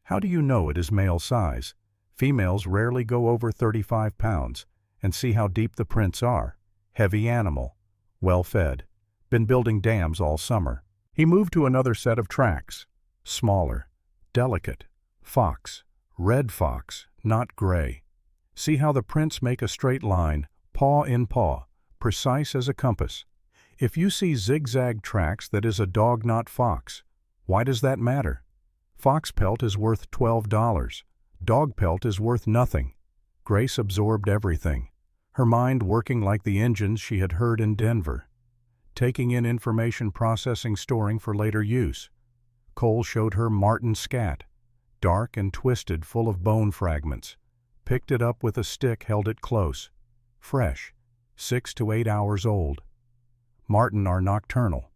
How do you know it is male size? Females rarely go over 35 pounds. And see how deep the prints are. Heavy animal. Well fed. Been building dams all summer. He moved to another set of tracks. Smaller. Delicate. Fox. Red fox, not gray. See how the prints make a straight line, paw in paw, precise as a compass. If you see zigzag tracks, that is a dog, not fox. Why does that matter? Fox pelt is worth $12. Dog pelt is worth nothing. Grace absorbed everything, her mind working like the engines she had heard in Denver. Taking in information, processing, storing for later use. Cole showed her marten scat, dark and twisted, full of bone fragments. Picked it up with a stick, held it close. Fresh, 6 to 8 hours old. Marten are nocturnal.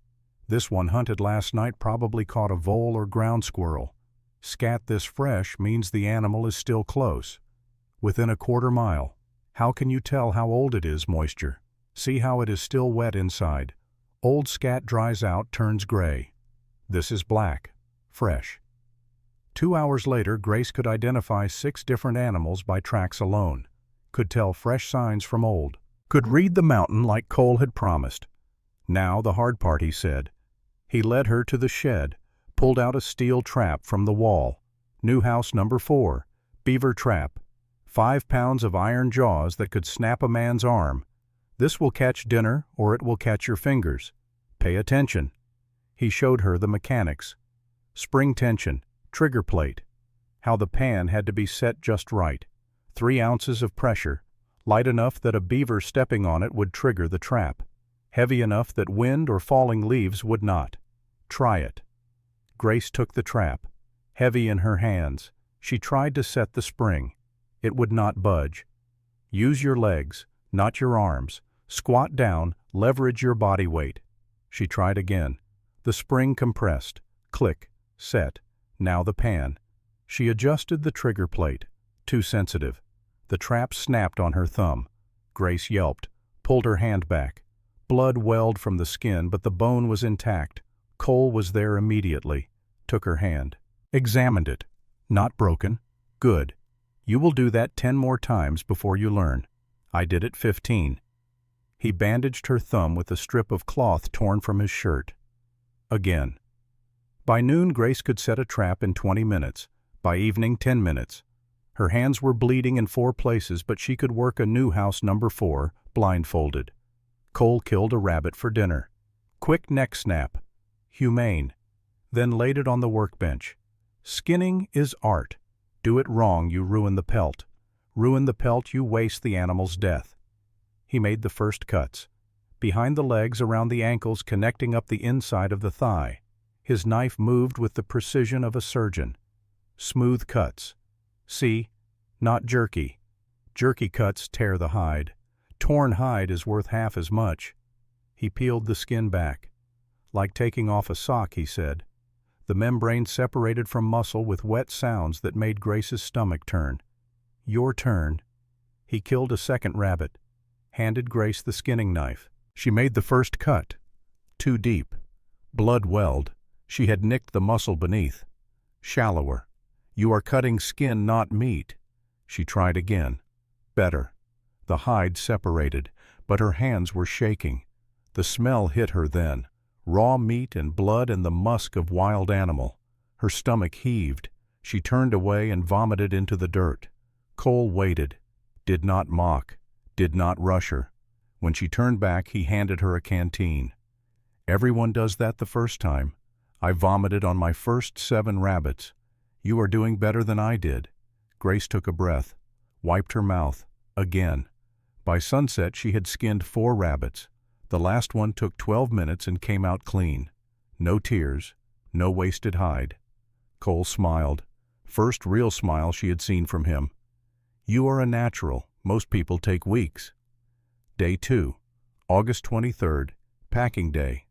This one hunted last night, probably caught a vole or ground squirrel. Scat this fresh means the animal is still close. Within a quarter mile. How can you tell how old it is? Moisture. See how it is still wet inside. Old scat dries out, turns gray. This is black, fresh. 2 hours later, Grace could identify 6 different animals by tracks alone, could tell fresh signs from old, could read the mountain like Cole had promised. Now the hard part, he said. He led her to the shed, pulled out a steel trap from the wall. New house number 4, beaver trap. 5 pounds of iron jaws that could snap a man's arm. This will catch dinner or it will catch your fingers. Pay attention. He showed her the mechanics. Spring tension, trigger plate. How the pan had to be set just right. 3 ounces of pressure, light enough that a beaver stepping on it would trigger the trap. Heavy enough that wind or falling leaves would not. Try it. Grace took the trap. Heavy in her hands, she tried to set the spring. It would not budge. Use your legs, not your arms. Squat down, leverage your body weight. She tried again. The spring compressed. Click, set. Now the pan. She adjusted the trigger plate. Too sensitive. The trap snapped on her thumb. Grace yelped, pulled her hand back. Blood welled from the skin, but the bone was intact. Cole was there immediately. Took her hand. Examined it. Not broken. Good. You will do that 10 more times before you learn. I did it 15. He bandaged her thumb with a strip of cloth torn from his shirt. Again. By noon, Grace could set a trap in 20 minutes. By evening, 10 minutes. Her hands were bleeding in 4 places, but she could work a new house number 4, blindfolded. Cole killed a rabbit for dinner. Quick neck snap. Humane. Then laid it on the workbench. Skinning is art. Do it wrong, you ruin the pelt. Ruin the pelt, you waste the animal's death. He made the first cuts. Behind the legs, around the ankles, connecting up the inside of the thigh. His knife moved with the precision of a surgeon. Smooth cuts. See? Not jerky. Jerky cuts tear the hide. Torn hide is worth half as much. He peeled the skin back. Like taking off a sock, he said. The membrane separated from muscle with wet sounds that made Grace's stomach turn. Your turn. He killed a second rabbit. Handed Grace the skinning knife. She made the first cut. Too deep. Blood welled. She had nicked the muscle beneath. Shallower. You are cutting skin, not meat. She tried again. Better. The hide separated, but her hands were shaking. The smell hit her then. Raw meat and blood and the musk of wild animal. Her stomach heaved. She turned away and vomited into the dirt. Cole waited. Did not mock. Did not rush her. When she turned back, he handed her a canteen. Everyone does that the first time. I vomited on my first 7 rabbits. You are doing better than I did. Grace took a breath. Wiped her mouth. Again. By sunset, she had skinned 4 rabbits. The last one took 12 minutes and came out clean. No tears. No wasted hide. Cole smiled. First real smile she had seen from him. You are a natural. Most people take weeks. Day 2. August 23rd. Packing day.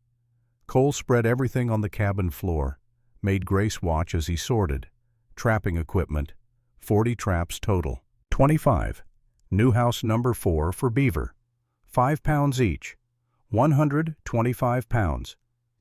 Cole spread everything on the cabin floor. Made Grace watch as he sorted. Trapping equipment. 40 traps total. 25. New house number 4 for beaver. 5 pounds each. 125 pounds.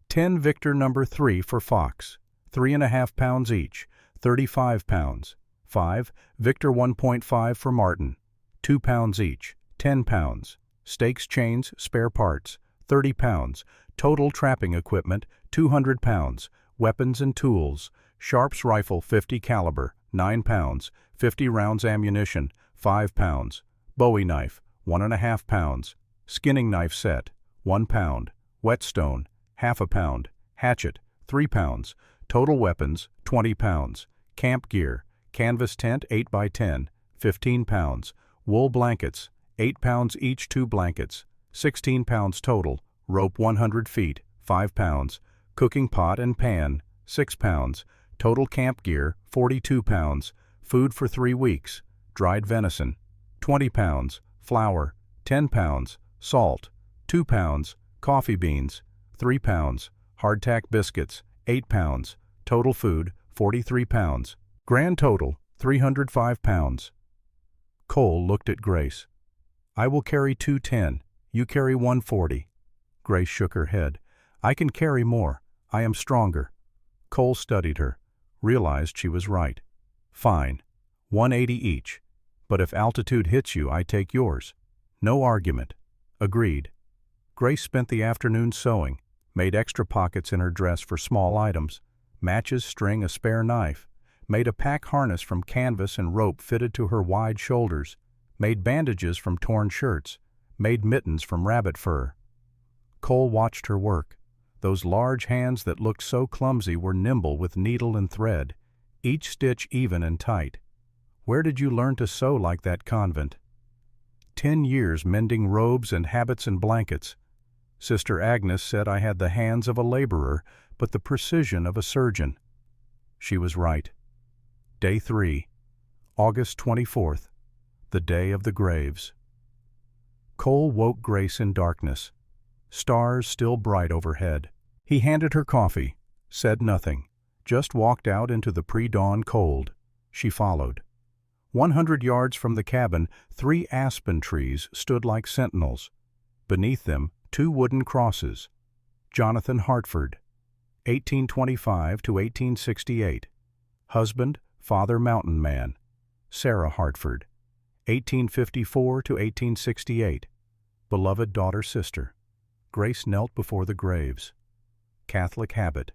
10 Victor number 3 for fox. 3.5 pounds each. 35 pounds. 5 Victor 1.5 for marten. 2 pounds each. 10 pounds. Stakes, chains, spare parts. 30 pounds. Total trapping equipment 200 pounds. Weapons and tools. Sharps rifle 50 caliber 9 pounds. 50 rounds ammunition 5 pounds. Bowie knife 1.5 pounds. Skinning knife set 1 pound. Whetstone ½ pound. Hatchet 3 pounds. Total weapons 20 pounds. Camp gear. Canvas tent 8 by 10 15 pounds. Wool blankets 8 pounds each. 2 blankets 16 pounds total. Rope 100 feet 5 pounds. Cooking pot and pan 6 pounds. Total camp gear 42 pounds. Food for 3 weeks. Dried venison 20 pounds. Flour 10 pounds. Salt 2 pounds. Coffee beans 3 pounds. Hardtack biscuits 8 pounds. Total food 43 pounds. Grand total 305 pounds. Cole looked at Grace. I will carry 210. You carry 140. Grace shook her head. I can carry more. I am stronger. Cole studied her, realized she was right. Fine. 180 each. But if altitude hits you, I take yours. No argument. Agreed. Grace spent the afternoon sewing, made extra pockets in her dress for small items, matches, string, a spare knife, made a pack harness from canvas and rope fitted to her wide shoulders, made bandages from torn shirts, made mittens from rabbit fur. Cole watched her work. Those large hands that looked so clumsy were nimble with needle and thread, each stitch even and tight. Where did you learn to sew like that, convent? 10 years mending robes and habits and blankets. Sister Agnes said I had the hands of a laborer, but the precision of a surgeon. She was right. Day 3, August 24th, the day of the graves. Cole woke Grace in darkness, stars still bright overhead. He handed her coffee, said nothing, just walked out into the pre-dawn cold. She followed. 100 yards from the cabin, 3 aspen trees stood like sentinels. Beneath them, 2 wooden crosses. Jonathan Hartford, 1825 to 1868. Husband, Father Mountain Man. Sarah Hartford, 1854 to 1868. Beloved daughter, sister. Grace knelt before the graves. Catholic habit.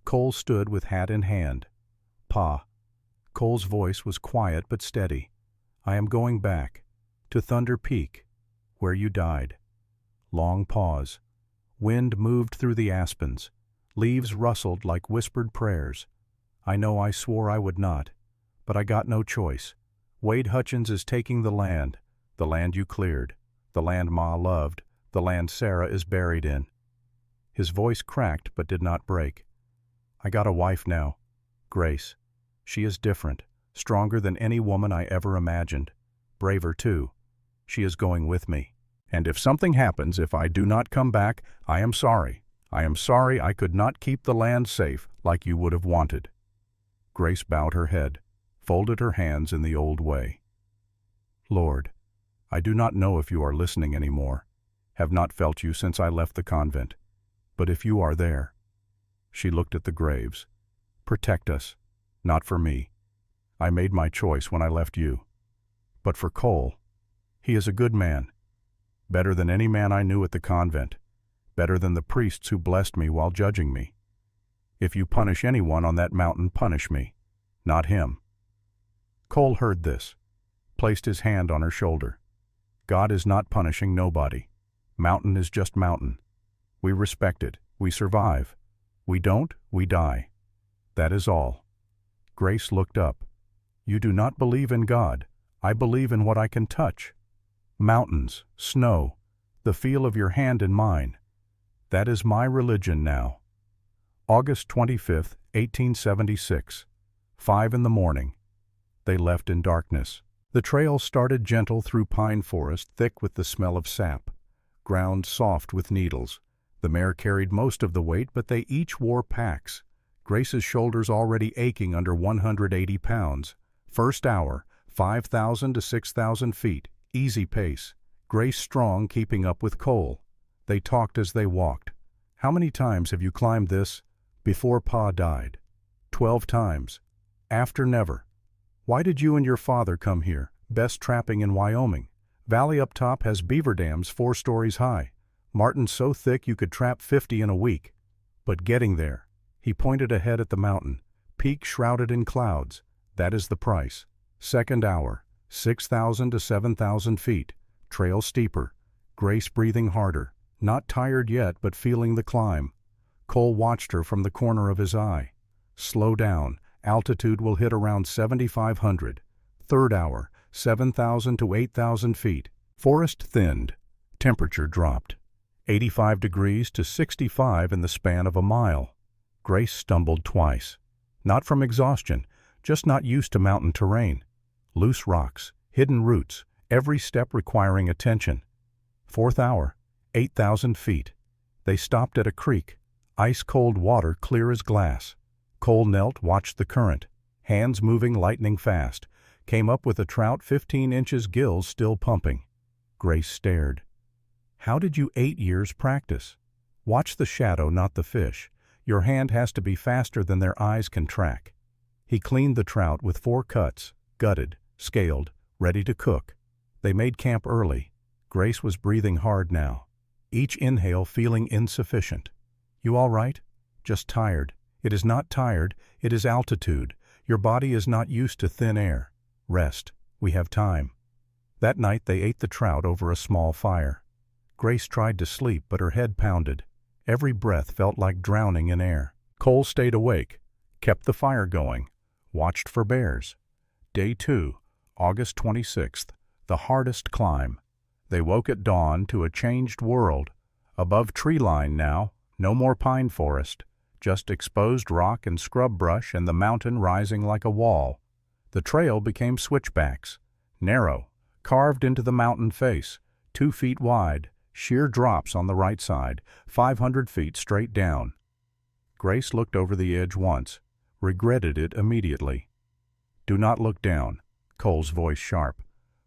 Cole stood with hat in hand. Pa. Cole's voice was quiet but steady. I am going back, to Thunder Peak, where you died. Long pause. Wind moved through the aspens. Leaves rustled like whispered prayers. I know I swore I would not, but I got no choice. Wade Hutchins is taking the land you cleared, the land Ma loved, the land Sarah is buried in. His voice cracked but did not break. I got a wife now, Grace. She is different, stronger than any woman I ever imagined. Braver too. She is going with me. And if something happens, if I do not come back, I am sorry. I am sorry I could not keep the land safe like you would have wanted. Grace bowed her head, folded her hands in the old way. Lord, I do not know if you are listening anymore, have not felt you since I left the convent, but if you are there. She looked at the graves. Protect us, not for me. I made my choice when I left you. But for Cole, he is a good man. Better than any man I knew at the convent, better than the priests who blessed me while judging me. If you punish anyone on that mountain, punish me, not him. Cole heard this, placed his hand on her shoulder. God is not punishing nobody. Mountain is just mountain. We respect it, we survive. We don't, we die. That is all. Grace looked up. You do not believe in God. I believe in what I can touch. Mountains, snow, the feel of your hand in mine. That is my religion now. August 25th, 1876. 5 in the morning. They left in darkness. The trail started gentle through pine forest, thick with the smell of sap. Ground soft with needles. The mare carried most of the weight, but they each wore packs. Grace's shoulders already aching under 180 pounds. First hour, 5,000 to 6,000 feet. Easy pace. Grace strong, keeping up with Cole. They talked as they walked. How many times have you climbed this? Before Pa died. 12 times. After never. Why did you and your father come here? Best trapping in Wyoming. Valley up top has beaver dams 4 stories high. Martins so thick you could trap 50 in a week. But getting there. He pointed ahead at the mountain. Peak shrouded in clouds. That is the price. Second hour. 6,000 to 7,000 feet. Trail steeper. Grace breathing harder. Not tired yet, but feeling the climb. Cole watched her from the corner of his eye. Slow down. Altitude will hit around 7,500. Third hour. 7,000 to 8,000 feet. Forest thinned. Temperature dropped. 85 degrees to 65 in the span of a mile. Grace stumbled twice. Not from exhaustion, just not used to mountain terrain. Loose rocks, hidden roots, every step requiring attention. Fourth hour, 8,000 feet. They stopped at a creek. Ice-cold water clear as glass. Cole knelt, watched the current. Hands moving lightning fast. Came up with a trout 15 inches, gills still pumping. Grace stared. How did you 8 years practice? Watch the shadow, not the fish. Your hand has to be faster than their eyes can track. He cleaned the trout with 4 cuts, gutted, scaled, ready to cook. They made camp early. Grace was breathing hard now, each inhale feeling insufficient. You all right? Just tired. It is not tired, it is altitude. Your body is not used to thin air. Rest. We have time. That night they ate the trout over a small fire. Grace tried to sleep, but her head pounded. Every breath felt like drowning in air. Cole stayed awake, kept the fire going, watched for bears. Day 2, August 26th, the hardest climb. They woke at dawn to a changed world. Above tree line now, no more pine forest, just exposed rock and scrub brush and the mountain rising like a wall. The trail became switchbacks, narrow, carved into the mountain face, 2 feet wide, sheer drops on the right side, 500 feet straight down. Grace looked over the edge once, regretted it immediately. Do not look down, Cole's voice sharp.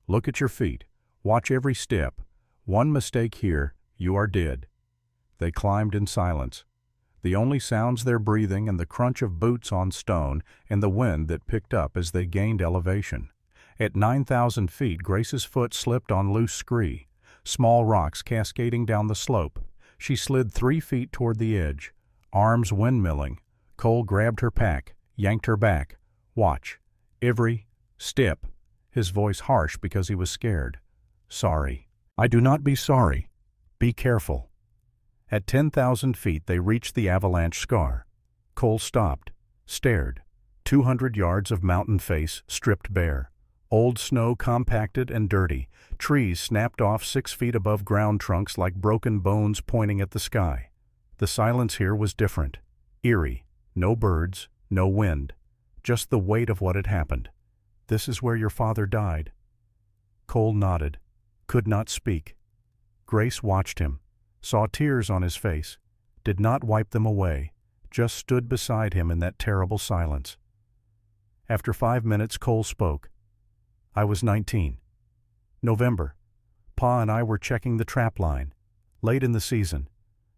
Look at your feet, watch every step. One mistake here, you are dead. They climbed in silence. The only sounds their breathing and the crunch of boots on stone and the wind that picked up as they gained elevation. At 9,000 feet, Grace's foot slipped on loose scree, small rocks cascading down the slope. She slid 3 feet toward the edge, arms windmilling. Cole grabbed her pack, yanked her back. Watch. Every step. His voice harsh because he was scared. Sorry. I do not be sorry. Be careful. At 10,000 feet they reached the avalanche scar. Cole stopped, stared. 200 yards of mountain face stripped bare. Old snow compacted and dirty. Trees snapped off 6 feet above ground trunks like broken bones pointing at the sky. The silence here was different. Eerie. No birds, no wind. Just the weight of what had happened. This is where your father died. Cole nodded, could not speak. Grace watched him, saw tears on his face, did not wipe them away, just stood beside him in that terrible silence. After 5 minutes, Cole spoke. I was 19. November. Pa and I were checking the trap line. Late in the season.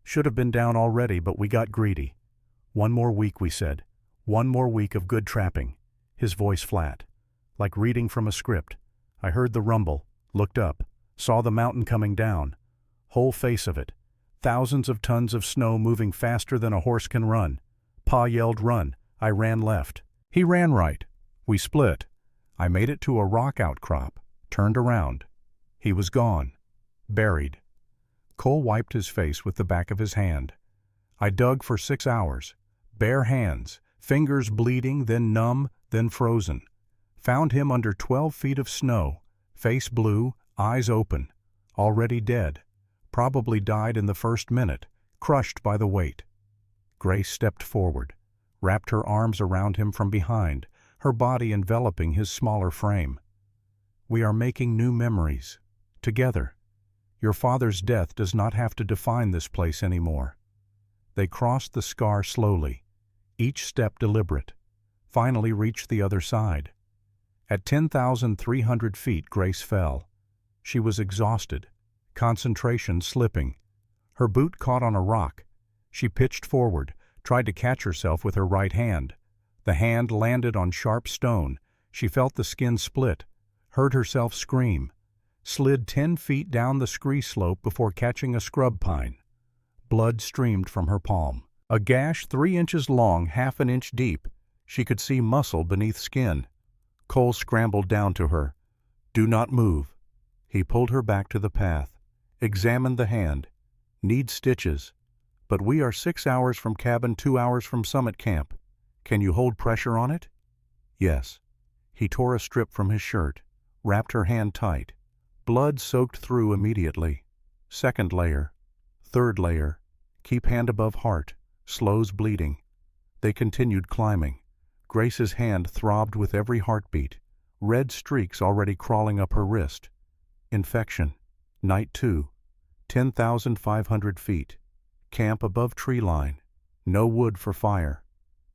Should have been down already, but we got greedy. 1 more week, we said. 1 more week of good trapping. His voice flat, like reading from a script. I heard the rumble, looked up, saw the mountain coming down. Whole face of it. Thousands of tons of snow moving faster than a horse can run. Pa yelled, run. I ran left. He ran right. We split. I made it to a rock outcrop, turned around. He was gone. Buried. Cole wiped his face with the back of his hand. I dug for 6 hours. Bare hands, fingers bleeding, then numb, then frozen. Found him under 12 feet of snow, face blue, eyes open. Already dead. Probably died in the first minute, crushed by the weight. Grace stepped forward, wrapped her arms around him from behind, her body enveloping his smaller frame. We are making new memories. Together. Your father's death does not have to define this place anymore. They crossed the scar slowly, each step deliberate, finally reached the other side. At 10,300 feet, Grace fell. She was exhausted, concentration slipping. Her boot caught on a rock. She pitched forward, tried to catch herself with her right hand. The hand landed on sharp stone. She felt the skin split, heard herself scream, slid 10 feet down the scree slope before catching a scrub pine. Blood streamed from her palm. A gash 3 inches long, half an inch deep. She could see muscle beneath skin. Cole scrambled down to her. Do not move. He pulled her back to the path, examined the hand. Need stitches. But we are 6 hours from cabin, 2 hours from summit camp. Can you hold pressure on it? Yes. He tore a strip from his shirt, wrapped her hand tight. Blood soaked through immediately. Second layer. Third layer. Keep hand above heart. Slows bleeding. They continued climbing. Grace's hand throbbed with every heartbeat. Red streaks already crawling up her wrist. Infection. Night 2. 10,500 feet. Camp above tree line. No wood for fire.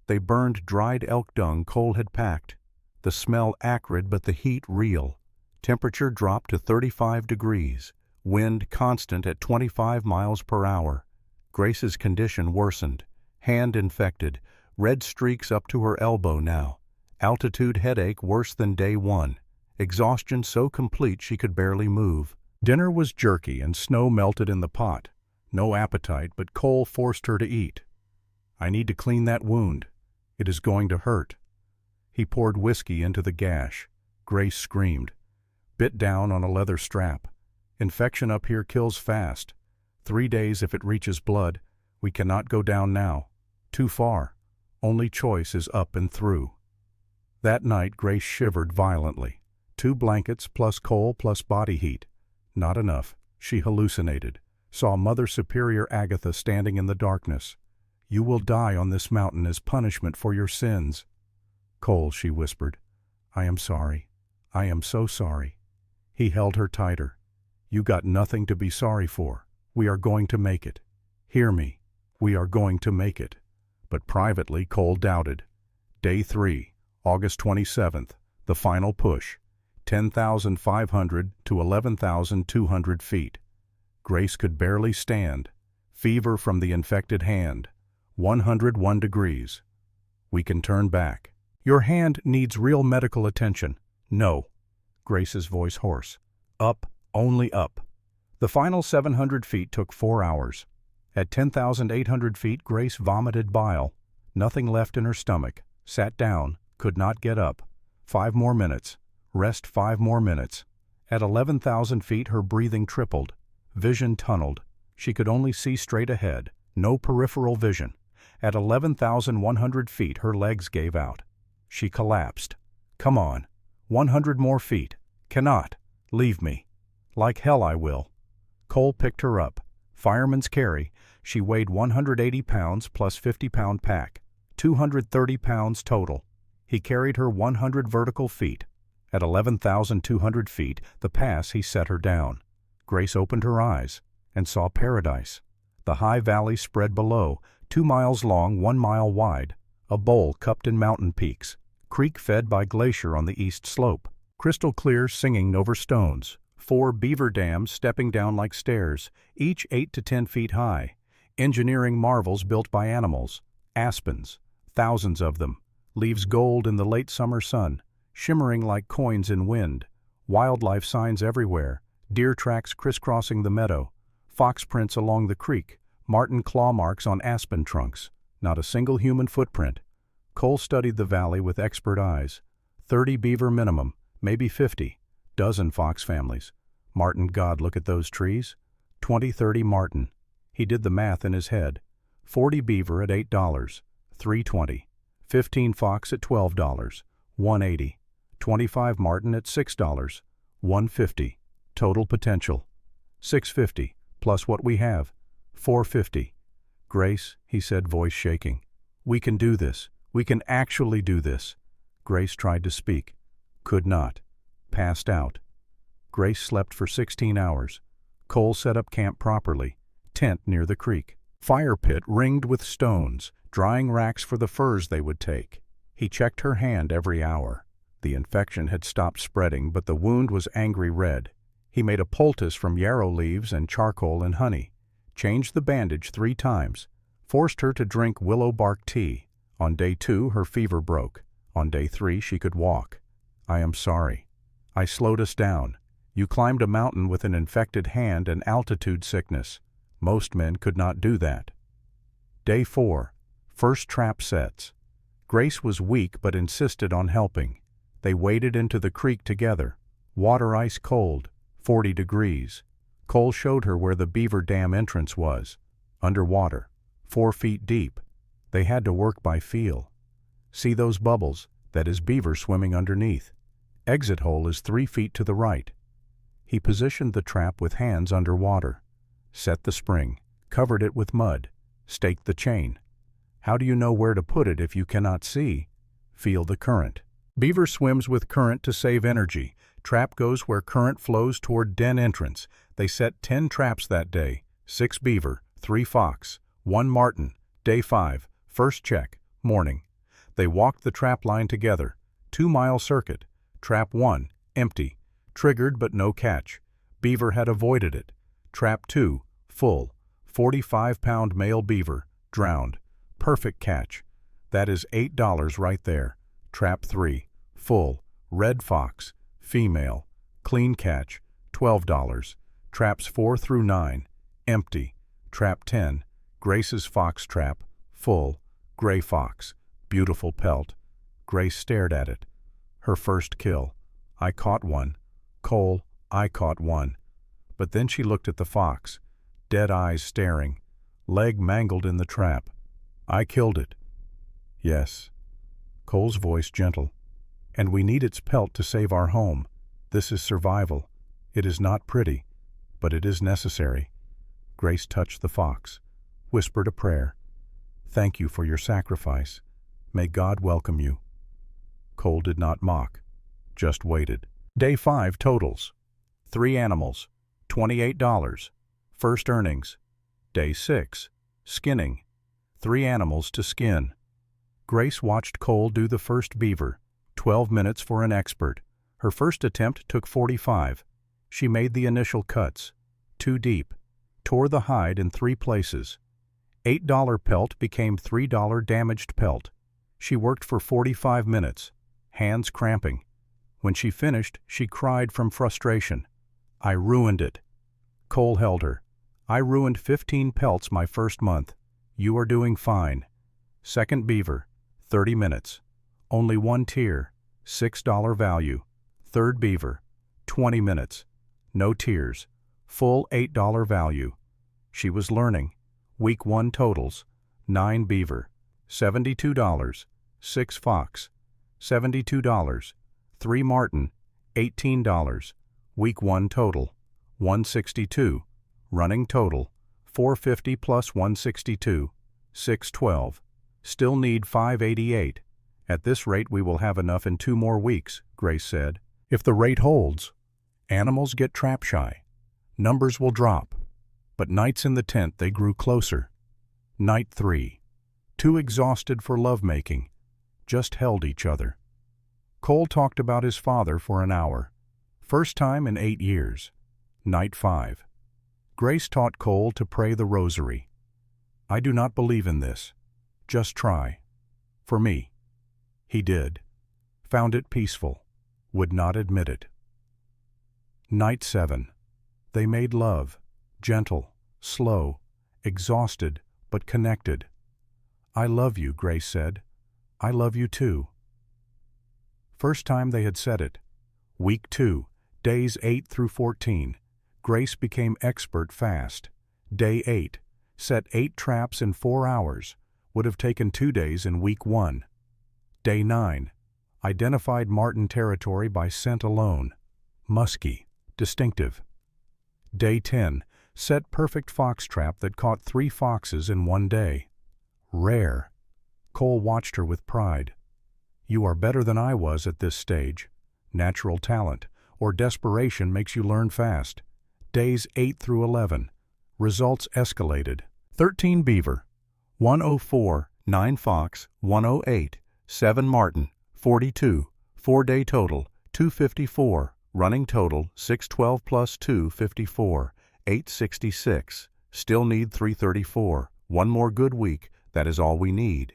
They burned dried elk dung Cole had packed. The smell acrid but the heat real. Temperature dropped to 35 degrees. Wind constant at 25 miles per hour. Grace's condition worsened. Hand infected, red streaks up to her elbow now. Altitude headache worse than day 1. Exhaustion so complete she could barely move. Dinner was jerky and snow melted in the pot. No appetite, but Cole forced her to eat. "I need to clean that wound. It is going to hurt." He poured whiskey into the gash. Grace screamed. Bit down on a leather strap. "Infection up here kills fast. 3 days if it reaches blood. We cannot go down now. Too far. Only choice is up and through." That night Grace shivered violently. 2 blankets plus Cole plus body heat. Not enough. She hallucinated. Saw Mother Superior Agatha standing in the darkness. "You will die on this mountain as punishment for your sins." "Cole," she whispered. "I am sorry. I am so sorry." He held her tighter. "You got nothing to be sorry for. We are going to make it. Hear me. We are going to make it." But privately Cole doubted. Day 3, August 27th, the final push. 10,500 to 11,200 feet. Grace could barely stand. Fever from the infected hand. 101 degrees. "We can turn back." "Your hand needs real medical attention." "No." Grace's voice hoarse. "Up, only up." The final 700 feet took 4 hours. At 10,800 feet, Grace vomited bile. Nothing left in her stomach. Sat down. Could not get up. 5 more minutes. Rest 5 more minutes. At 11,000 feet, her breathing tripled. Vision tunneled. She could only see straight ahead. No peripheral vision. At 11,100 feet, her legs gave out. She collapsed. "Come on. 100 more feet. Cannot. Leave me." "Like hell I will." Cole picked her up. Fireman's carry. She weighed 180 pounds plus 50-pound pack. 230 pounds total. He carried her 100 vertical feet. At 11,200 feet, the pass, he set her down. Grace opened her eyes and saw paradise. The high valley spread below, 2 miles long, 1 mile wide. A bowl cupped in mountain peaks. Creek fed by glacier on the east slope. Crystal clear singing over stones. 4 beaver dams stepping down like stairs, each 8 to 10 feet high. Engineering marvels built by animals. Aspens, thousands of them. Leaves gold in the late summer sun, shimmering like coins in wind. Wildlife signs everywhere. Deer tracks crisscrossing the meadow. Fox prints along the creek. Marten claw marks on aspen trunks. Not a single human footprint. Cole studied the valley with expert eyes. 30 beaver minimum, maybe 50. Dozen fox families. Marten, God, look at those trees. 20-30 marten. He did the math in his head. 40 beaver at $8, $3.20. 15 fox at $12, $1.80. 25 marten at $6, $1.50. Total potential. $650, plus what we have. $450. "Grace," he said, voice shaking. "We can do this. We can actually do this." Grace tried to speak. Could not. Passed out. Grace slept for 16 hours. Cole set up camp properly. Tent near the creek. Fire pit ringed with stones, drying racks for the furs they would take. He checked her hand every hour. The infection had stopped spreading, but the wound was angry red. He made a poultice from yarrow leaves and charcoal and honey. Changed the bandage 3 times. Forced her to drink willow bark tea. On day 2, her fever broke. On day 3, she could walk. "I am sorry. I slowed us down. You climbed a mountain with an infected hand and altitude sickness. Most men could not do that." Day 4. First trap sets. Grace was weak but insisted on helping. They waded into the creek together. Water ice cold, 40 degrees. Cole showed her where the beaver dam entrance was. Underwater, 4 feet deep. They had to work by feel. "See those bubbles? That is beaver swimming underneath. Exit hole is 3 feet to the right." He positioned the trap with hands underwater. Set the spring, covered it with mud, staked the chain. How do you know where to put it if you cannot see? Feel the current. Beaver swims with current to save energy. Trap goes where current flows toward den entrance. They set 10 traps that day. 6 beaver, 3 fox, 1 marten. Day 5, first check, morning. They walked the trap line together. 2-mile circuit. Trap 1, empty. Triggered but no catch. Beaver had avoided it. Trap 2, full. 45-pound male beaver, drowned. Perfect catch. That is $8 right there. Trap 3, full, red fox, female, clean catch, $12. Traps 4 through 9, empty. Trap 10, Grace's fox trap, full, gray fox, beautiful pelt. Grace stared at it. Her first kill. I caught one. Cole, I caught one. But then she looked at the fox, dead eyes staring, leg mangled in the trap. I killed it. Yes. Cole's voice gentle. And we need its pelt to save our home. This is survival. It is not pretty, but it is necessary. Grace touched the fox, whispered a prayer. Thank you for your sacrifice. May God welcome you. Cole did not mock, just waited. Day 5 totals. 3 animals, $28. First earnings. Day 6, skinning. 3 animals to skin. Grace watched Cole do the first beaver, 12 minutes for an expert. Her first attempt took 45. She made the initial cuts, 2 deep, tore the hide in 3 places. $8 pelt became $3 damaged pelt. She worked for 45 minutes, hands cramping. When she finished, she cried from frustration. I ruined it. Cole held her. I ruined 15 pelts my first month. You are doing fine. Second beaver, 30 minutes. Only 1 tear, $6 value. Third beaver, 20 minutes. No tears. Full $8 value. She was learning. Week 1 totals. 9 beaver, $72. 6 fox, $72. 3 marten, $18. Week 1 total. 162. Running total. 450 plus 162. 612. Still need 588. At this rate we will have enough in 2 more weeks, Grace said. If the rate holds, animals get trap shy. Numbers will drop. But nights in the tent they grew closer. Night 3. Too exhausted for lovemaking. Just held each other. Cole talked about his father for an hour. First time in 8 years. Night 5. Grace taught Cole to pray the rosary. I do not believe in this. Just try. For me. He did. Found it peaceful. Would not admit it. Night 7. They made love. Gentle, slow, exhausted, but connected. I love you, Grace said. I love you too. First time they had said it. Week 2, days 8 through 14. Grace became expert fast. Day 8, set 8 traps in 4 hours. Would have taken 2 days in week 1. Day 9, identified marten territory by scent alone. Musky, distinctive. Day 10, set perfect fox trap that caught 3 foxes in 1 day. Rare. Cole watched her with pride. You are better than I was at this stage. Natural talent or desperation makes you learn fast. Days 8 through 11. Results escalated. 13 beaver, 104, 9 fox, 108, 7 marten, 42, 4-day total, 254, running total, 612 plus 2, 54, 866, still need 334, 1 more good week, that is all we need.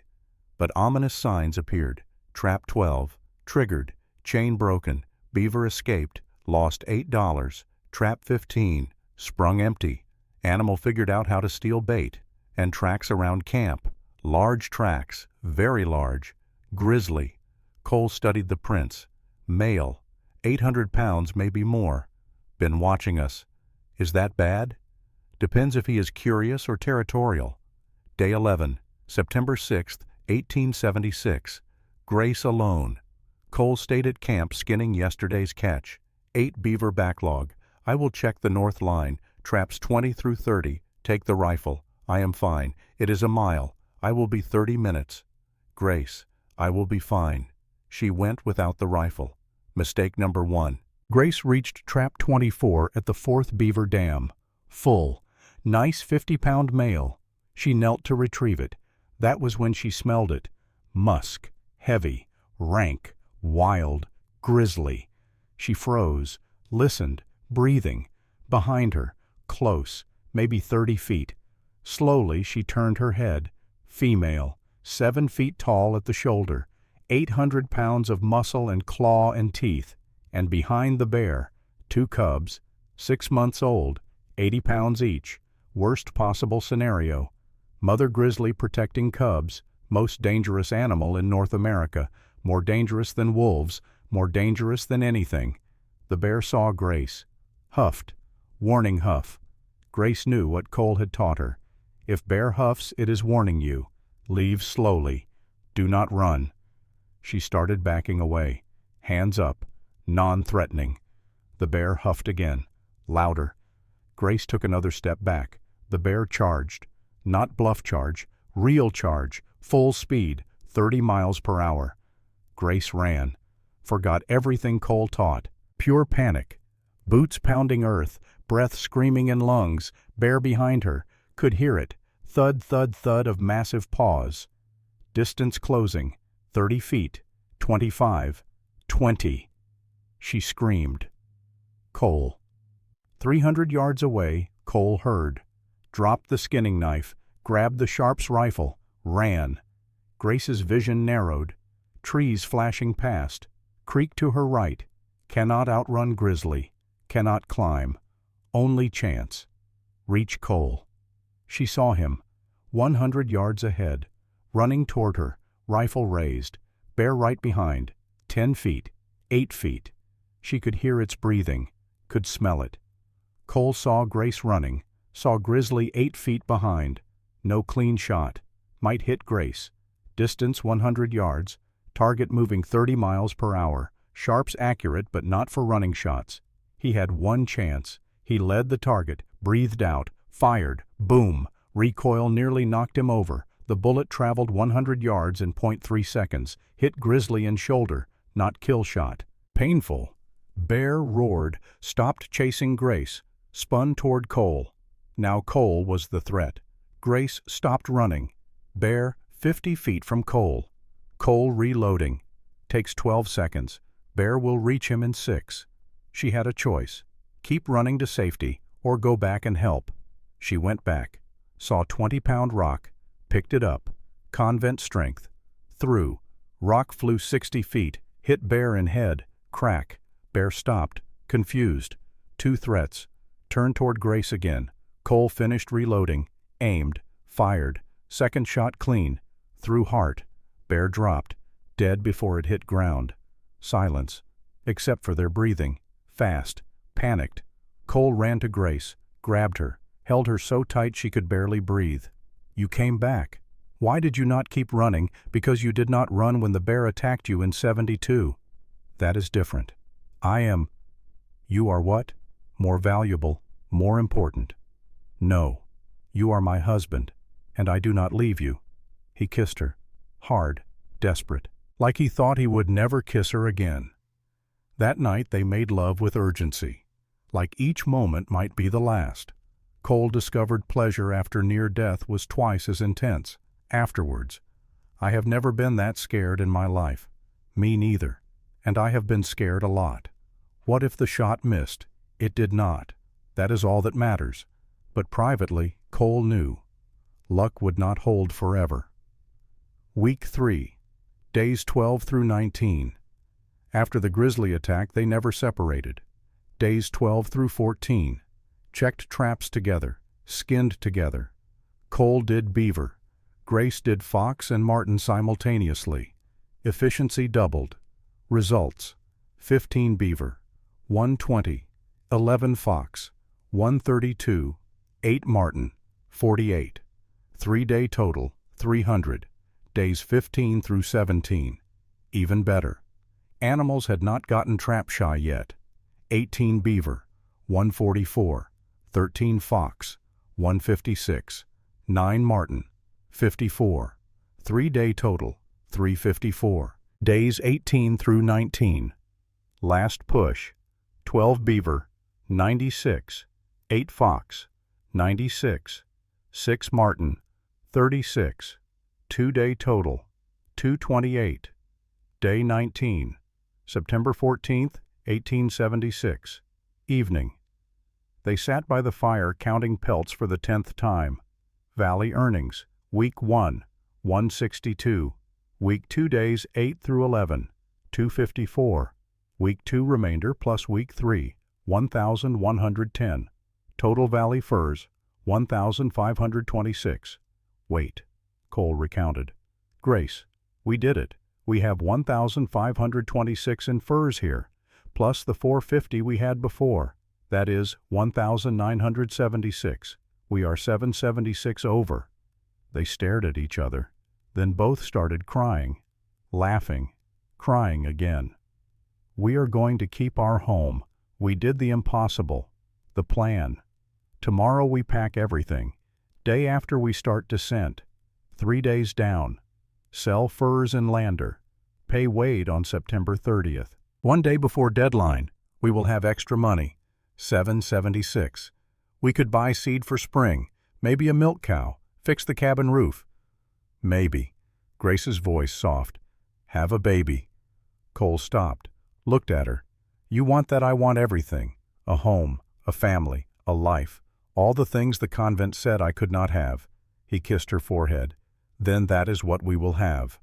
But ominous signs appeared. Trap 12, triggered, chain broken, beaver escaped, lost $8, trap 15, sprung empty, animal figured out how to steal bait, and tracks around camp, large tracks, very large, grizzly. Cole studied the prints, male, 800 pounds, maybe more, been watching us. Is that bad? Depends if he is curious or territorial. Day 11, September 6th, 1876. Grace alone. Cole stayed at camp skinning yesterday's catch. 8 beaver backlog. I will check the north line. Traps 20 through 30. Take the rifle. I am fine. It is a mile. I will be 30 minutes. Grace. I will be fine. She went without the rifle. Mistake number 1. Grace reached trap 24 at the 4th beaver dam. Full. Nice 50-pound male. She knelt to retrieve it. That was when she smelled it. Musk. Heavy. Rank. Wild. Grizzly. She froze. Listened. Breathing. Behind her. Close. Maybe 30 feet. Slowly she turned her head. Female, 7 feet tall at the shoulder, 800 pounds of muscle and claw and teeth, and behind the bear, 2 cubs, 6 months old, 80 pounds each. Worst possible scenario. Mother grizzly protecting cubs, most dangerous animal in North America, more dangerous than wolves, more dangerous than anything. The bear saw Grace. Huffed. Warning huff. Grace knew what Cole had taught her. If bear huffs, it is warning you. Leave slowly. Do not run. She started backing away. Hands up. Non-threatening. The bear huffed again. Louder. Grace took another step back. The bear charged. Not bluff charge. Real charge. Full speed. 30 miles per hour. Grace ran. Forgot everything Cole taught. Pure panic. Boots pounding earth. Breath screaming in lungs. Bear behind her. Could hear it. Thud, thud, thud of massive paws. Distance closing. 30 feet. 25. 20. She screamed. Cole. 300 yards away, Cole heard. Dropped the skinning knife. Grabbed the Sharp's rifle. Ran. Grace's vision narrowed. Trees flashing past. Creek to her right. Cannot outrun grizzly. Cannot climb. Only chance. Reach Cole. She saw him. 100 yards ahead. Running toward her. Rifle raised. Bear right behind. 10 feet. 8 feet. She could hear its breathing. Could smell it. Cole saw Grace running. Saw grizzly 8 feet behind. No clean shot. Might hit Grace. Distance 100 yards. Target moving 30 miles per hour. Sharp's accurate but not for running shots. He had one chance. He led the target, breathed out, fired, boom. Recoil nearly knocked him over. The bullet traveled 100 yards in .3 seconds, hit grizzly in shoulder, not kill shot. Painful. Bear roared, stopped chasing Grace, spun toward Cole. Now Cole was the threat. Grace stopped running. Bear 50 feet from Cole. Cole reloading. Takes 12 seconds. Bear will reach him in 6. She had a choice. Keep running to safety or go back and help. She went back. Saw 20-pound rock. Picked it up. Convent strength. Threw. Rock flew 60 feet. Hit Bear in head. Crack. Bear stopped. Confused. 2 threats. Turned toward Grace again. Cole finished reloading. Aimed. Fired. Second shot clean. Through heart. Bear dropped. Dead before it hit ground. Silence. Except for their breathing. Fast. Panicked. Cole ran to Grace. Grabbed her. Held her so tight she could barely breathe. You came back. Why did you not keep running? Because you did not run when the bear attacked you in 72. That is different. I am. You are what? More valuable, more important. No. You are my husband, and I do not leave you. He kissed her. Hard, desperate, like he thought he would never kiss her again. That night they made love with urgency, like each moment might be the last. Cole discovered pleasure after near death was twice as intense. Afterwards, I have never been that scared in my life. Me neither. And I have been scared a lot. What if the shot missed? It did not. That is all that matters. But privately, Cole knew. Luck would not hold forever. Week 3. Days 12 through 19. After the grizzly attack, they never separated. Days 12 through 14. Checked traps together. Skinned together. Cole did beaver. Grace did fox and marten simultaneously. Efficiency doubled. Results: 15 beaver, 120, 11 fox, 132, 8 marten, 48. 3-day total, 300. Days 15 through 17. Even better. Animals had not gotten trap shy yet. 18 beaver, 144, 13 fox, 156, 9 marten, 54. 3-day total, 354. Days 18 through 19. Last push. 12 beaver, 96, 8 fox, 96, 6 marten, 36. 2-day total, 228. Day 19. September 14th, 1876. Evening. They sat by the fire counting pelts for the 10th time. Valley earnings: Week 1, 162. Week 2 days 8 through 11, 254. Week 2 remainder plus Week 3, 1,110. Total Valley furs, 1,526. Wait. Cole recounted. Grace, we did it. We have 1,526 in furs here, plus the 450 we had before. That is 1,976. We are 776 over. They stared at each other, then both started crying, laughing, crying again. We are going to keep our home. We did the impossible. The plan. Tomorrow we pack everything. Day after we start descent. 3 days down. Sell furs in Lander. Pay Wade on September 30th. 1 day before deadline, we will have extra money. 776. We could buy seed for spring, maybe a milk cow, fix the cabin roof. Maybe. Grace's voice soft. Have a baby. Cole stopped, looked at her. You want that? I want everything. A home, a family, a life. All the things the convent said I could not have. He kissed her forehead. Then that is what we will have.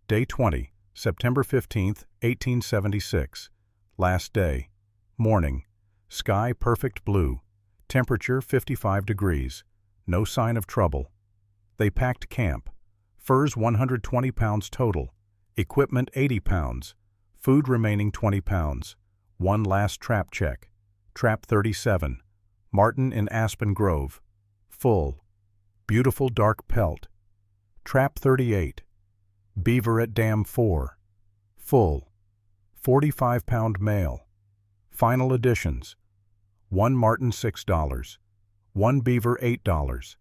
Day 20, September 15th, 1876. Last day. Morning. Sky perfect blue. Temperature 55 degrees. No sign of trouble. They packed camp. Furs 120 pounds total. Equipment 80 pounds. Food remaining 20 pounds. One last trap check. Trap 37. Martin in Aspen Grove. Full. Beautiful dark pelt. Trap 38. Beaver at Dam 4. Full. 45-pound male. Final additions. 1 martin $6. 1 beaver $8.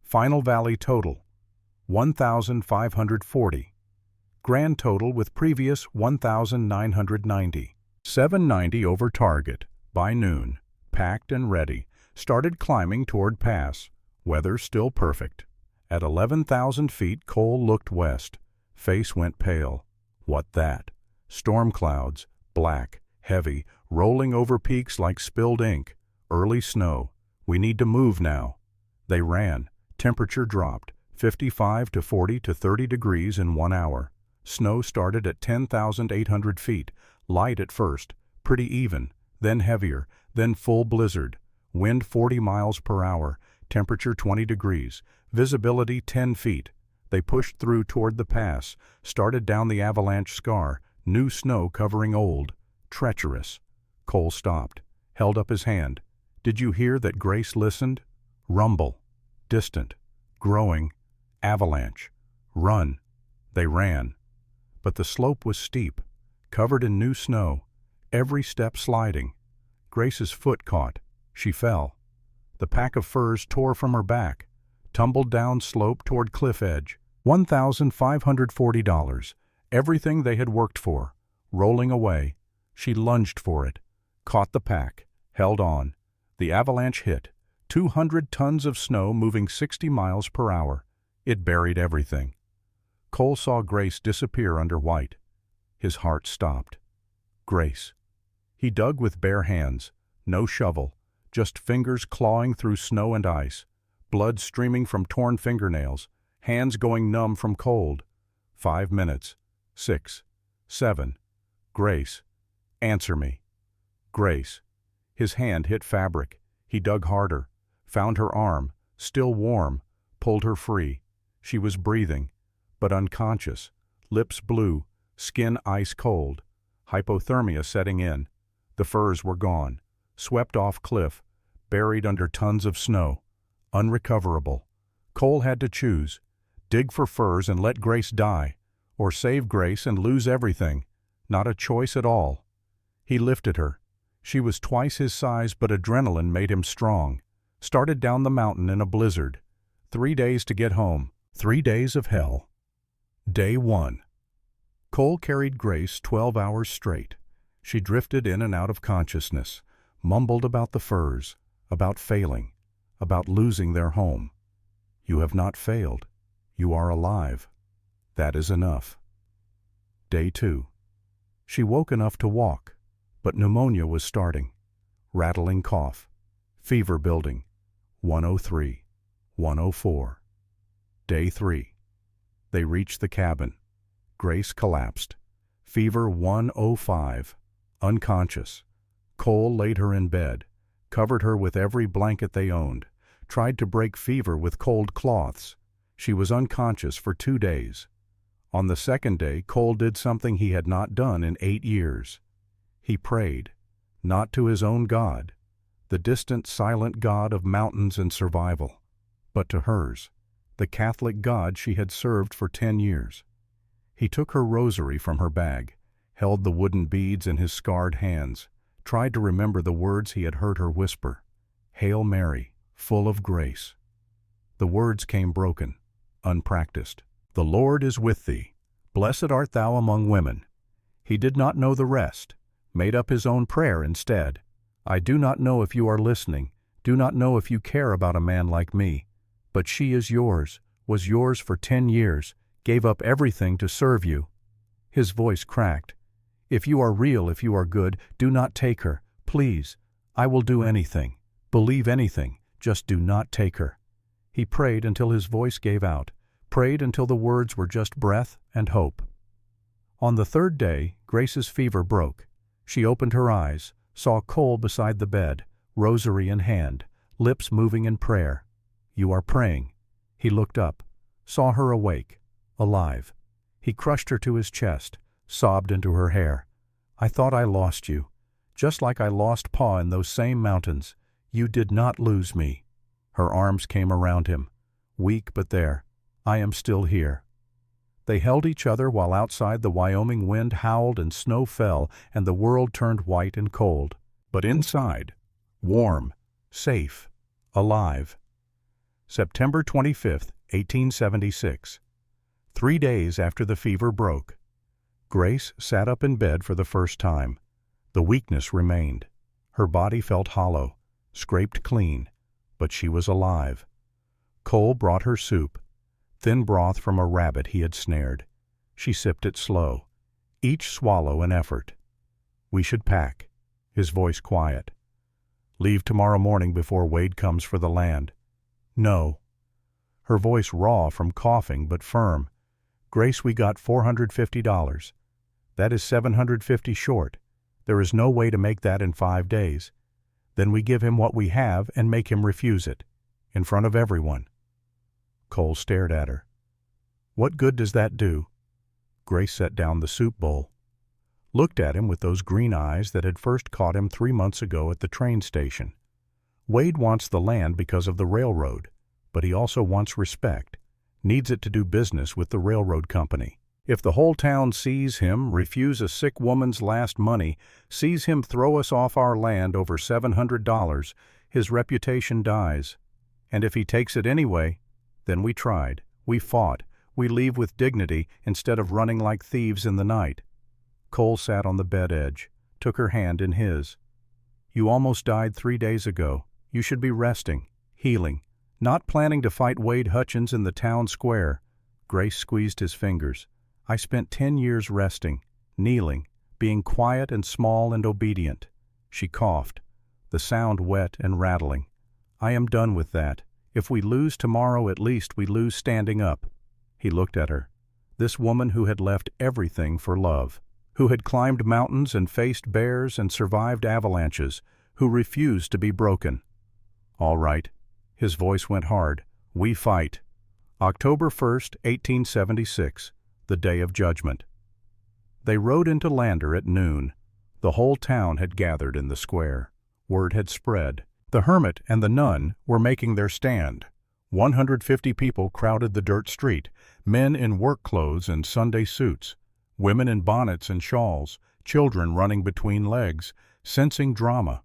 Final Valley total 1,540. Grand total with previous 1,990. 790 over target. By noon. Packed and ready. Started climbing toward pass. Weather still perfect. At 11,000 feet, Cole looked west. Face went pale. What that? Storm clouds, black, heavy, rolling over peaks like spilled ink. Early snow. We need to move now. They ran. Temperature dropped. 55 to 40 to 30 degrees in 1 hour. Snow started at 10,800 feet. Light at first. Pretty even. Then heavier. Then full blizzard. Wind 40 miles per hour. Temperature 20 degrees. Visibility 10 feet. They pushed through toward the pass. Started down the avalanche scar. New snow covering old. Treacherous. Cole stopped. Held up his hand. Did you hear that? Grace listened. Rumble. Distant. Growing. Avalanche. Run. They ran. But the slope was steep. Covered in new snow. Every step sliding. Grace's foot caught. She fell. The pack of furs tore from her back. Tumbled down slope toward cliff edge. $1,540. Everything they had worked for. Rolling away. She lunged for it. Caught the pack. Held on. The avalanche hit. 200 tons of snow moving 60 miles per hour. It buried everything. Cole saw Grace disappear under white. His heart stopped. Grace. He dug with bare hands. No shovel. Just fingers clawing through snow and ice. Blood streaming from torn fingernails. Hands going numb from cold. 5 minutes. 6. 7. Grace. Answer me. Grace. His hand hit fabric. He dug harder. Found her arm, still warm, pulled her free. She was breathing, but unconscious. Lips blue, skin ice cold. Hypothermia setting in. The furs were gone. Swept off cliff. Buried under tons of snow. Unrecoverable. Cole had to choose. Dig for furs and let Grace die, or save Grace and lose everything. Not a choice at all. He lifted her. She was twice his size, but adrenaline made him strong. Started down the mountain in a blizzard. 3 days to get home. 3 days of hell. Day 1. Cole carried Grace 12 hours straight. She drifted in and out of consciousness, mumbled about the furs, about failing, about losing their home. You have not failed. You are alive. That is enough. Day 2. She woke enough to walk, but pneumonia was starting. Rattling cough. Fever building. 103. 104. Day 3. They reached the cabin. Grace collapsed. Fever 105. Unconscious. Cole laid her in bed, covered her with every blanket they owned, tried to break fever with cold cloths. She was unconscious for 2 days. On the second day, Cole did something he had not done in 8 years. He prayed, not to his own God, the distant, silent God of mountains and survival, but to hers, the Catholic God she had served for 10 years. He took her rosary from her bag, held the wooden beads in his scarred hands, tried to remember the words he had heard her whisper, "Hail Mary, full of grace." The words came broken, unpracticed. "The Lord is with thee. Blessed art thou among women." He did not know the rest, made up his own prayer instead. "I do not know if you are listening, do not know if you care about a man like me, but she is yours, was yours for 10 years, gave up everything to serve you." His voice cracked. "If you are real, if you are good, do not take her, please. I will do anything, believe anything, just do not take her." He prayed until his voice gave out, prayed until the words were just breath and hope. On the 3rd day, Grace's fever broke. She opened her eyes, saw Cole beside the bed, rosary in hand, lips moving in prayer. "You are praying." He looked up, saw her awake, alive. He crushed her to his chest, sobbed into her hair. "I thought I lost you, just like I lost Pa in those same mountains. You did not lose me." Her arms came around him, weak but there. "I am still here." They held each other while outside the Wyoming wind howled and snow fell and the world turned white and cold. But inside, warm, safe, alive. September 25, 1876. 3 days after the fever broke. Grace sat up in bed for the first time. The weakness remained. Her body felt hollow, scraped clean, but she was alive. Cole brought her soup, thin broth from a rabbit he had snared. She sipped it slow, each swallow an effort. "We should pack," his voice quiet. "Leave tomorrow morning before Wade comes for the land." "No." Her voice raw from coughing but firm. "Grace, we got $450. That is $750 short. There is no way to make that in 5 days. Then we give him what we have and make him refuse it, in front of everyone." Cole stared at her. "What good does that do?" Grace set down the soup bowl, looked at him with those green eyes that had first caught him 3 months ago at the train station. "Wade wants the land because of the railroad, but he also wants respect, needs it to do business with the railroad company. If the whole town sees him refuse a sick woman's last money, sees him throw us off our land over $700, his reputation dies. And if he takes it anyway, then we tried, we fought, we leave with dignity instead of running like thieves in the night." Cole sat on the bed edge, took her hand in his. "You almost died 3 days ago. You should be resting, healing, not planning to fight Wade Hutchins in the town square." Grace squeezed his fingers. "I spent 10 years resting, kneeling, being quiet and small and obedient." She coughed, the sound wet and rattling. "I am done with that. If we lose tomorrow, at least we lose standing up." He looked at her. This woman who had left everything for love, who had climbed mountains and faced bears and survived avalanches, who refused to be broken. "All right." His voice went hard. "We fight." October 1st, 1876. The Day of Judgment. They rode into Lander at noon. The whole town had gathered in the square. Word had spread. The hermit and the nun were making their stand. 150 people crowded the dirt street, men in work clothes and Sunday suits, women in bonnets and shawls, children running between legs, sensing drama.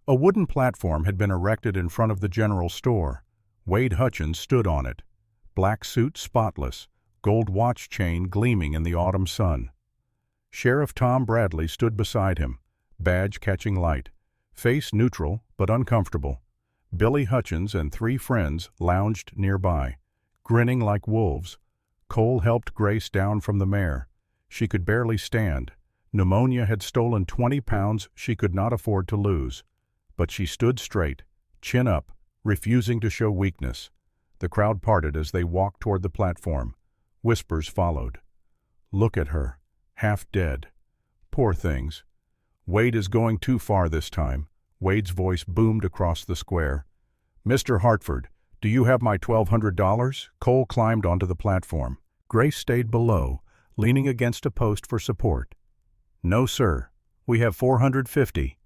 A wooden platform had been erected in front of the general store. Wade Hutchins stood on it, black suit spotless, gold watch chain gleaming in the autumn sun. Sheriff Tom Bradley stood beside him, badge catching light, face neutral but uncomfortable. Billy Hutchins and 3 friends lounged nearby, grinning like wolves. Cole helped Grace down from the mare. She could barely stand. Pneumonia had stolen 20 pounds she could not afford to lose. But she stood straight, chin up, refusing to show weakness. The crowd parted as they walked toward the platform. Whispers followed. "Look at her. Half dead. Poor things. Wade is going too far this time." Wade's voice boomed across the square. "Mr. Hartford, do you have my $1,200? Cole climbed onto the platform. Grace stayed below, leaning against a post for support. "No, sir. We have $450.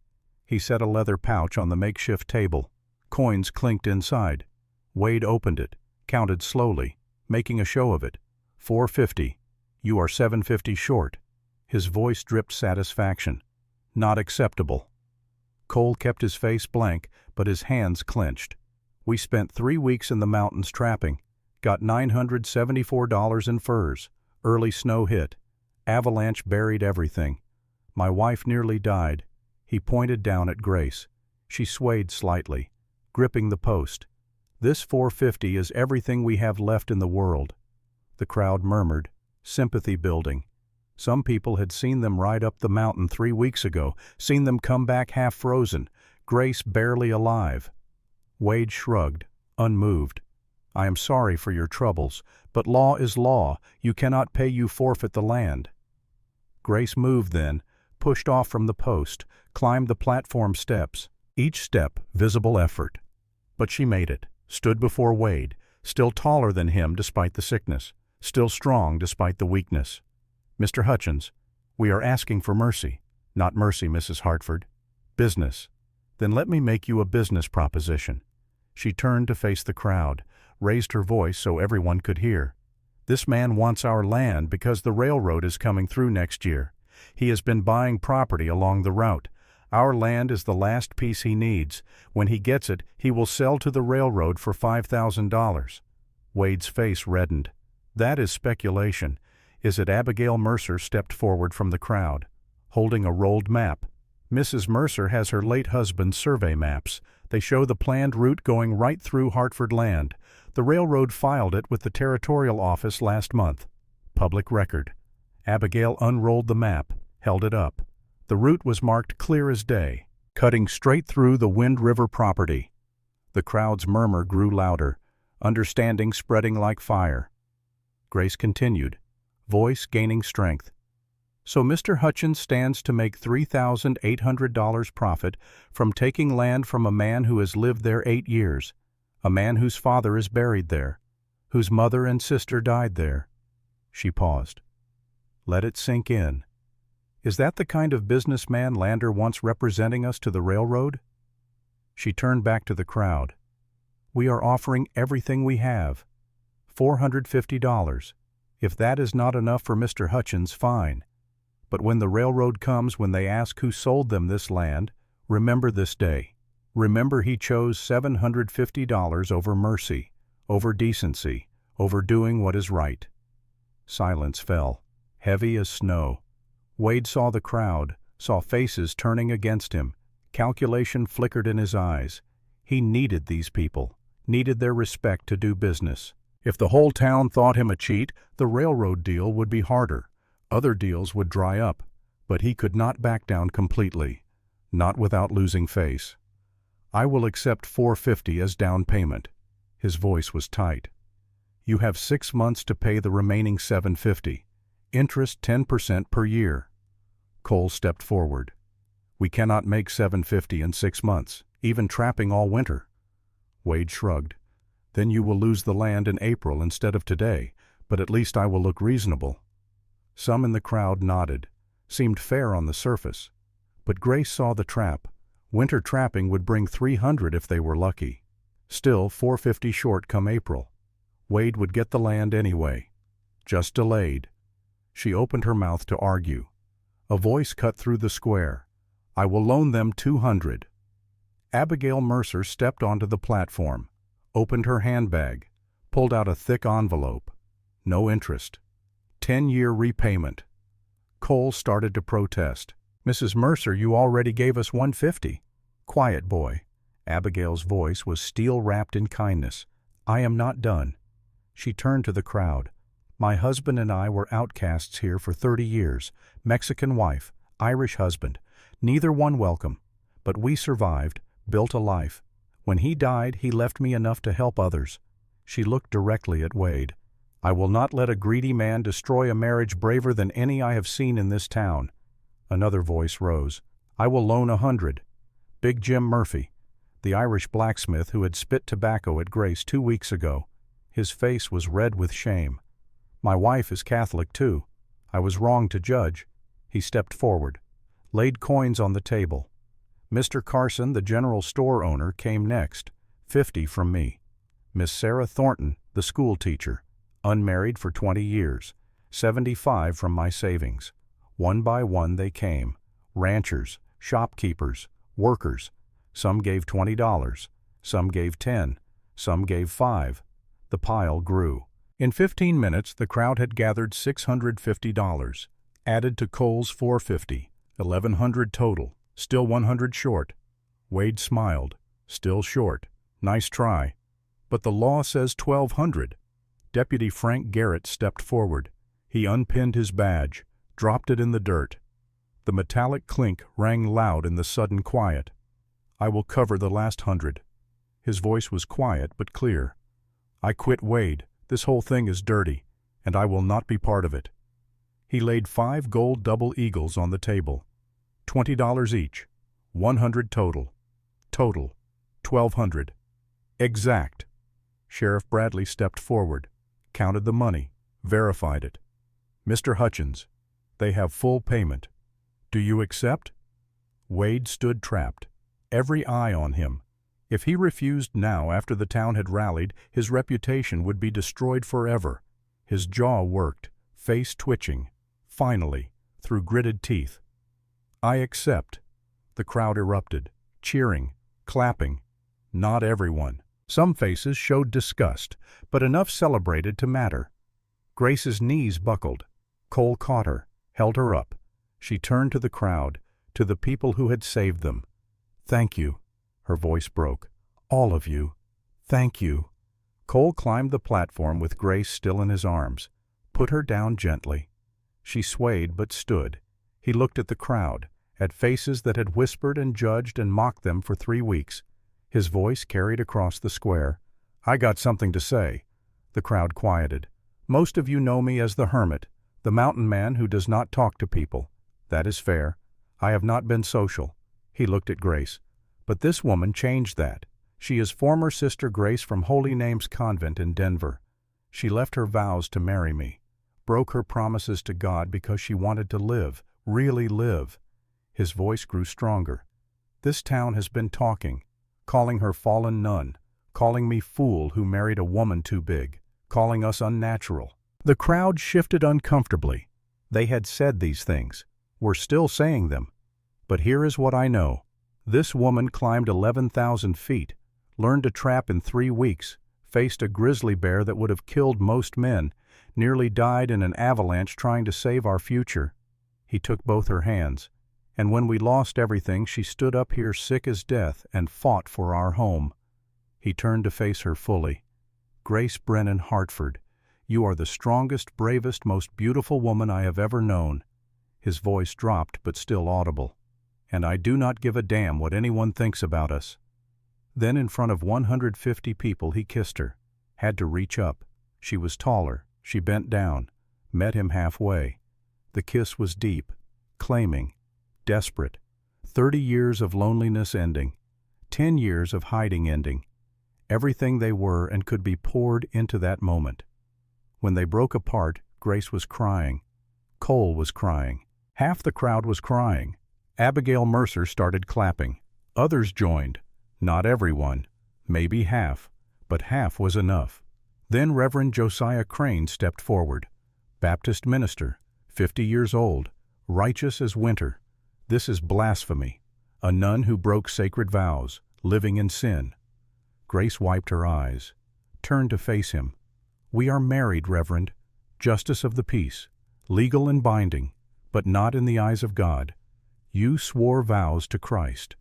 He set a leather pouch on the makeshift table. Coins clinked inside. Wade opened it, counted slowly, making a show of it. $450. You are $750 short." His voice dripped satisfaction. "Not acceptable." Cole kept his face blank, but his hands clenched. "We spent 3 weeks in the mountains trapping. Got $974 in furs. Early snow hit. Avalanche buried everything. My wife nearly died." He pointed down at Grace. She swayed slightly, gripping the post. "This $450 is everything we have left in the world." The crowd murmured, sympathy building. Some people had seen them ride up the mountain 3 weeks ago, seen them come back half frozen, Grace barely alive. Wade shrugged, unmoved. "I am sorry for your troubles, but law is law. You cannot pay, you forfeit the land." Grace moved then, pushed off from the post, climbed the platform steps. Each step visible effort. But she made it, stood before Wade, still taller than him despite the sickness, still strong despite the weakness. "Mr. Hutchins, we are asking for mercy." "Not mercy, Mrs. Hartford. Business." "Then let me make you a business proposition." She turned to face the crowd, raised her voice so everyone could hear. "This man wants our land because the railroad is coming through next year. He has been buying property along the route. Our land is the last piece he needs. When he gets it, he will sell to the railroad for $5,000. Wade's face reddened. "That is speculation. Is it?" Abigail Mercer stepped forward from the crowd, holding a rolled map. "Mrs. Mercer has her late husband's survey maps. They show the planned route going right through Hartford land. The railroad filed it with the territorial office last month. Public record." Abigail unrolled the map, held it up. The route was marked clear as day, cutting straight through the Wind River property. The crowd's murmur grew louder, understanding spreading like fire. Grace continued, voice gaining strength. "So Mr. Hutchins stands to make $3,800 profit from taking land from a man who has lived there 8 years, a man whose father is buried there, whose mother and sister died there." She paused. "Let it sink in. Is that the kind of businessman Lander wants representing us to the railroad?" She turned back to the crowd. "We are offering everything we have. $450. If that is not enough for Mr. Hutchins, fine. But when the railroad comes, when they ask who sold them this land, remember this day. Remember he chose $750 over mercy, over decency, over doing what is right." Silence fell, heavy as snow. Wade saw the crowd, saw faces turning against him. Calculation flickered in his eyes. He needed these people, needed their respect to do business. If the whole town thought him a cheat, the railroad deal would be harder. Other deals would dry up, but he could not back down completely, not without losing face. "I will accept $450 as down payment." His voice was tight. "You have 6 months to pay the remaining $750. Interest 10% per year." Cole stepped forward. "We cannot make $750 in 6 months, even trapping all winter." Wade shrugged. "Then you will lose the land in April instead of today, but at least I will look reasonable." Some in the crowd nodded, seemed fair on the surface. But Grace saw the trap. Winter trapping would bring $300 if they were lucky. Still $450 short come April. Wade would get the land anyway. Just delayed. She opened her mouth to argue. A voice cut through the square. "I will loan them $200. Abigail Mercer stepped onto the platform, opened her handbag, pulled out a thick envelope. No interest. 10-year repayment. Cole started to protest. "Mrs. Mercer, you already gave us $150. "Quiet, boy." Abigail's voice was steel-wrapped in kindness. "I am not done." She turned to the crowd. "My husband and I were outcasts here for 30 years. Mexican wife, Irish husband. Neither one welcome. But we survived, built a life. When he died, he left me enough to help others." She looked directly at Wade. "I will not let a greedy man destroy a marriage braver than any I have seen in this town." Another voice rose. "I will loan 100. Big Jim Murphy, the Irish blacksmith who had spit tobacco at Grace 2 weeks ago. His face was red with shame. My wife is Catholic too. I was wrong to judge." He stepped forward, laid coins on the table. Mr. Carson, the general store owner, came next. 50 from me. Miss Sarah Thornton, the school teacher, unmarried for 20 years. 75 from my savings. One by one they came. Ranchers, shopkeepers, workers. Some gave $20. Some gave 10. Some gave 5. The pile grew. In 15 minutes, the crowd had gathered $650, added to Cole's $450, $1,100 total, still 100 short. Wade smiled. "Still short. Nice try. But the law says 1,200. Deputy Frank Garrett stepped forward. He unpinned his badge, dropped it in the dirt. The metallic clink rang loud in the sudden quiet. "I will cover the last 100. His voice was quiet but clear. "I quit, Wade. This whole thing is dirty, and I will not be part of it." He laid 5 gold double eagles on the table. $20 each. 100 total. Total. 1,200. Exact. Sheriff Bradley stepped forward, counted the money, verified it. "Mr. Hutchins, they have full payment. Do you accept?" Wade stood trapped, every eye on him. If he refused now after the town had rallied, his reputation would be destroyed forever. His jaw worked, face twitching. Finally, through gritted teeth, "I accept." The crowd erupted, cheering, clapping. Not everyone. Some faces showed disgust, but enough celebrated to matter. Grace's knees buckled. Cole caught her, held her up. She turned to the crowd, to the people who had saved them. "Thank you." Her voice broke. "All of you. Thank you." Cole climbed the platform with Grace still in his arms, put her down gently. She swayed but stood. He looked at the crowd, at faces that had whispered and judged and mocked them for 3 weeks. His voice carried across the square. "I got something to say." The crowd quieted. "Most of you know me as the hermit, the mountain man who does not talk to people. That is fair. I have not been social." He looked at Grace. "But this woman changed that. She is former Sister Grace from Holy Names Convent in Denver. She left her vows to marry me, broke her promises to God because she wanted to live, really live." His voice grew stronger. "This town has been talking, calling her fallen nun, calling me fool who married a woman too big, calling us unnatural." The crowd shifted uncomfortably. They had said these things, were still saying them. But here is what I know. This woman climbed 11,000 feet, learned to trap in 3 weeks, faced a grizzly bear that would have killed most men, nearly died in an avalanche trying to save our future. He took both her hands, and when we lost everything, she stood up here sick as death and fought for our home. He turned to face her fully. "Grace Brennan Hartford, you are the strongest, bravest, most beautiful woman I have ever known." His voice dropped but still audible. "And I do not give a damn what anyone thinks about us." Then in front of 150 people he kissed her, had to reach up. She was taller, she bent down, met him halfway. The kiss was deep, claiming, desperate. 30 years of loneliness ending, 10 years of hiding ending. Everything they were and could be poured into that moment. When they broke apart, Grace was crying. Cole was crying. Half the crowd was crying. Abigail Mercer started clapping. Others joined. Not everyone. Maybe half. But half was enough. Then Reverend Josiah Crane stepped forward. Baptist minister, 50 years old, righteous as winter. "This is blasphemy. A nun who broke sacred vows, living in sin." Grace wiped her eyes, turned to face him. "We are married, Reverend. Justice of the peace. Legal and binding, but not in the eyes of God. You swore vows to Christ."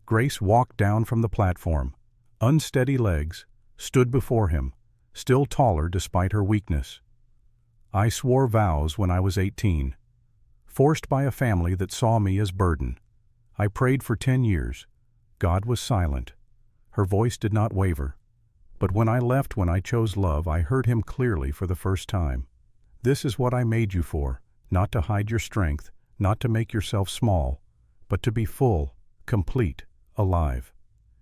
Grace walked down from the platform, unsteady legs, stood before him, still taller despite her weakness. "I swore vows when I was 18, forced by a family that saw me as burden. I prayed for 10 years. God was silent." Her voice did not waver. But when I chose love, I heard him clearly for the first time. This is what I made you for, not to hide your strength, not to make yourself small, but to be full, complete, alive.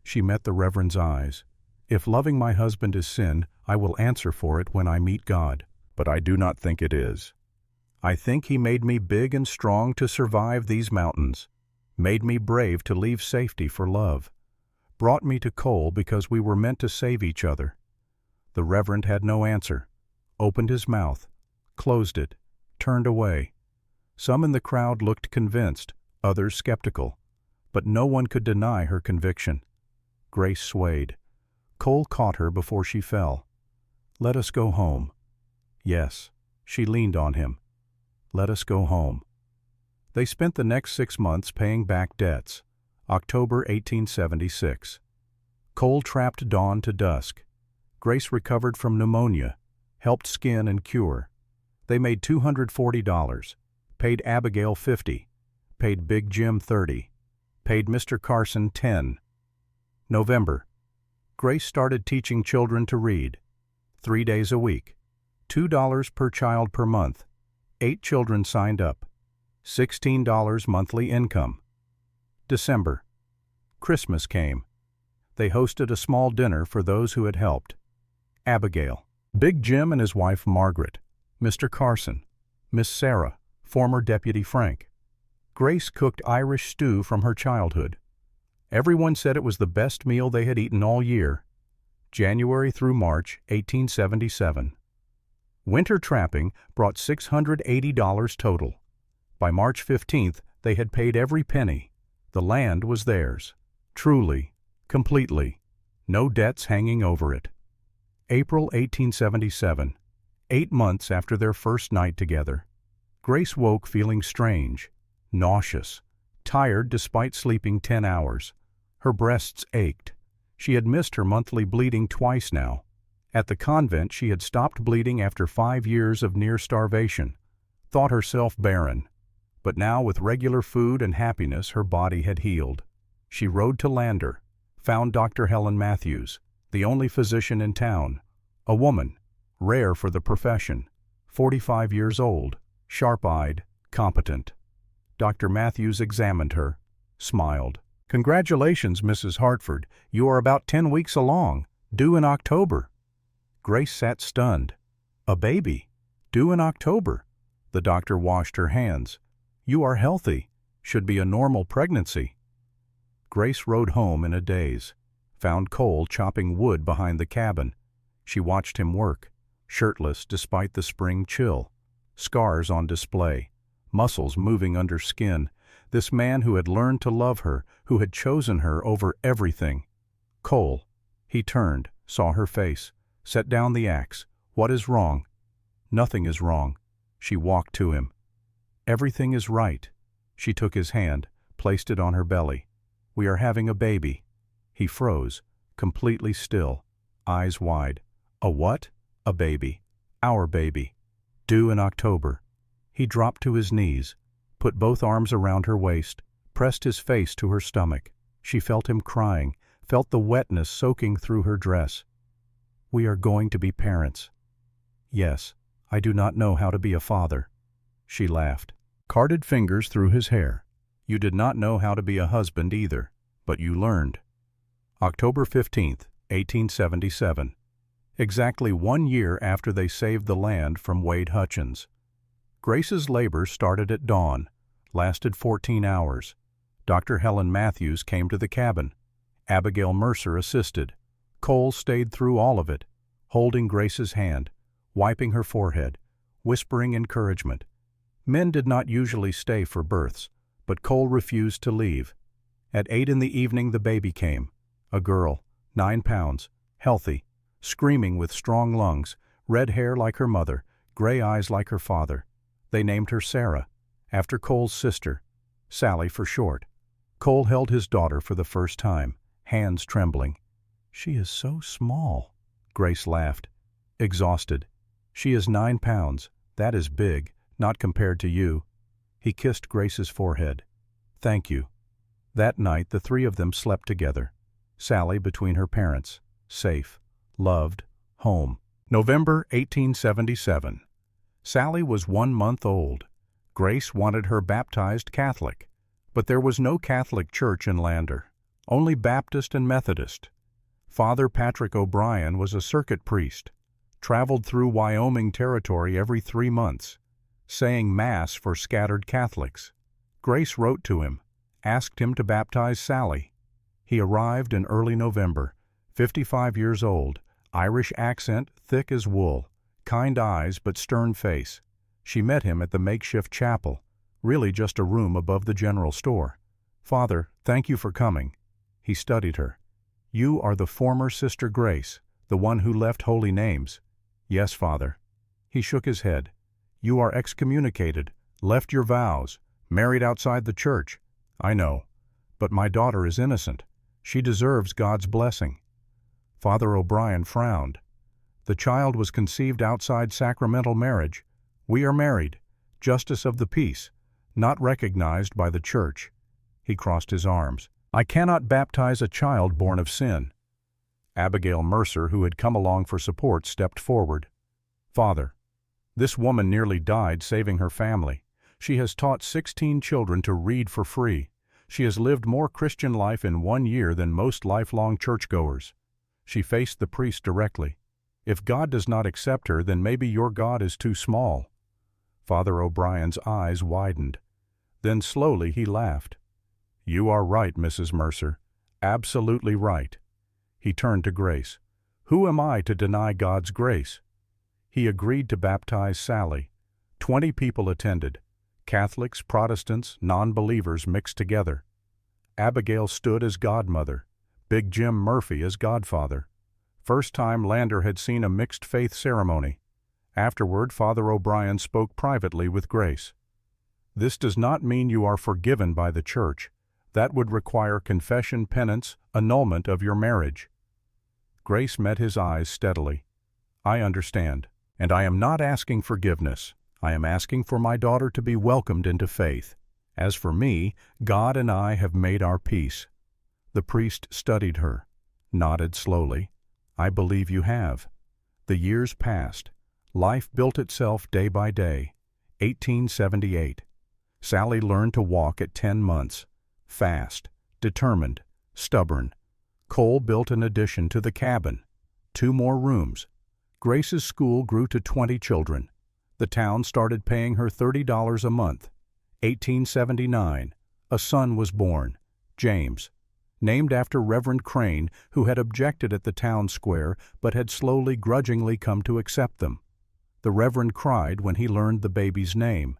She met the Reverend's eyes. If loving my husband is sin, I will answer for it when I meet God. But I do not think it is. I think he made me big and strong to survive these mountains, made me brave to leave safety for love, brought me to Cole because we were meant to save each other. The Reverend had no answer, opened his mouth, closed it, turned away. Some in the crowd looked convinced, others skeptical, but no one could deny her conviction. Grace swayed. Cole caught her before she fell. "Let us go home." Yes, she leaned on him. "Let us go home." They spent the next 6 months paying back debts. October 1876. Cole trapped Dawn to dusk. Grace recovered from pneumonia, helped skin and cure. They made $240, paid Abigail $50, paid Big Jim $30, paid Mr. Carson $10. November. Grace started teaching children to read. 3 days a week. $2 per child per month. 8 children signed up. $16 monthly income. December. Christmas came. They hosted a small dinner for those who had helped. Abigail, Big Jim and his wife Margaret, Mr. Carson, Miss Sarah, former Deputy Frank. Grace cooked Irish stew from her childhood. Everyone said it was the best meal they had eaten all year. January through March 1877. Winter trapping brought $680 total. By March 15th, they had paid every penny. The land was theirs. Truly, completely. No debts hanging over it. April 1877. 8 months after their first night together. Grace woke feeling strange, nauseous, tired despite sleeping 10 hours. Her breasts ached. She had missed her monthly bleeding twice now. At the convent, she had stopped bleeding after 5 years of near starvation. Thought herself barren. But now, with regular food and happiness, her body had healed. She rode to Lander, found Dr. Helen Matthews, the only physician in town, a woman, rare for the profession, 45 years old, sharp-eyed, competent. Dr. Matthews examined her, smiled. "Congratulations, Mrs. Hartford. You are about 10 weeks along, due in October." Grace sat stunned. A baby, due in October. The doctor washed her hands. "You are healthy. Should be a normal pregnancy." Grace rode home in a daze, found Cole chopping wood behind the cabin. She watched him work, shirtless despite the spring chill, scars on display, muscles moving under skin. This man who had learned to love her, who had chosen her over everything. Cole. He turned, saw her face, set down the axe. "What is wrong?" "Nothing is wrong." She walked to him. "Everything is right." She took his hand, placed it on her belly. "We are having a baby." He froze, completely still, eyes wide. "A what?" "A baby. Our baby. Due in October." He dropped to his knees, put both arms around her waist, pressed his face to her stomach. She felt him crying, felt the wetness soaking through her dress. "We are going to be parents." "Yes, I do not know how to be a father." She laughed, carded fingers through his hair. "You did not know how to be a husband either, but you learned." October 15th, 1877. Exactly 1 year after they saved the land from Wade Hutchins. Grace's labor started at dawn, lasted 14 hours. Dr. Helen Matthews came to the cabin. Abigail Mercer assisted. Cole stayed through all of it, holding Grace's hand, wiping her forehead, whispering encouragement. Men did not usually stay for births, but Cole refused to leave. At 8 in the evening the baby came, a girl, 9 pounds, healthy, screaming with strong lungs, red hair like her mother, gray eyes like her father. They named her Sarah, after Cole's sister, Sally for short. Cole held his daughter for the first time, hands trembling. "She is so small." Grace laughed, exhausted. "She is 9 pounds. That is big, not compared to you." He kissed Grace's forehead. "Thank you." That night the 3 of them slept together. Sally between her parents, safe, loved, home. November 1877. Sally was 1 month old. Grace wanted her baptized Catholic, but there was no Catholic church in Lander, only Baptist and Methodist. Father Patrick O'Brien was a circuit priest, traveled through Wyoming territory every 3 months, saying Mass for scattered Catholics. Grace wrote to him, asked him to baptize Sally. He arrived in early November, 55 years old, Irish accent thick as wool, kind eyes but stern face. She met him at the makeshift chapel, really just a room above the general store. "Father, thank you for coming." He studied her. "You are the former Sister Grace, the one who left holy names." "Yes, Father." He shook his head. "You are excommunicated, left your vows, married outside the church." "I know, but my daughter is innocent. She deserves God's blessing." Father O'Brien frowned. "The child was conceived outside sacramental marriage. We are married, justice of the peace, not recognized by the church." He crossed his arms. "I cannot baptize a child born of sin." Abigail Mercer, who had come along for support, stepped forward. "Father, this woman nearly died saving her family. She has taught 16 children to read for free. She has lived more Christian life in 1 year than most lifelong churchgoers." She faced the priest directly. "If God does not accept her, then maybe your God is too small." Father O'Brien's eyes widened. Then slowly he laughed. "You are right, Mrs. Mercer. Absolutely right." He turned to Grace. "Who am I to deny God's grace?" He agreed to baptize Sally. 20 people attended. Catholics, Protestants, non-believers mixed together. Abigail stood as godmother, Big Jim Murphy as godfather. First time Lander had seen a mixed faith ceremony. Afterward, Father O'Brien spoke privately with Grace. "This does not mean you are forgiven by the church. That would require confession, penance, annulment of your marriage." Grace met his eyes steadily. "I understand, and I am not asking forgiveness. I am asking for my daughter to be welcomed into faith. As for me, God and I have made our peace." The priest studied her, nodded slowly. "I believe you have." The years passed. Life built itself day by day. 1878. Sally learned to walk at 10 months. Fast, determined, stubborn. Cole built an addition to the cabin. 2 more rooms. Grace's school grew to 20 children. The town started paying her $30 a month. 1879. A son was born, James, named after Reverend Crane, who had objected at the town square but had slowly grudgingly come to accept them. The Reverend cried when he learned the baby's name.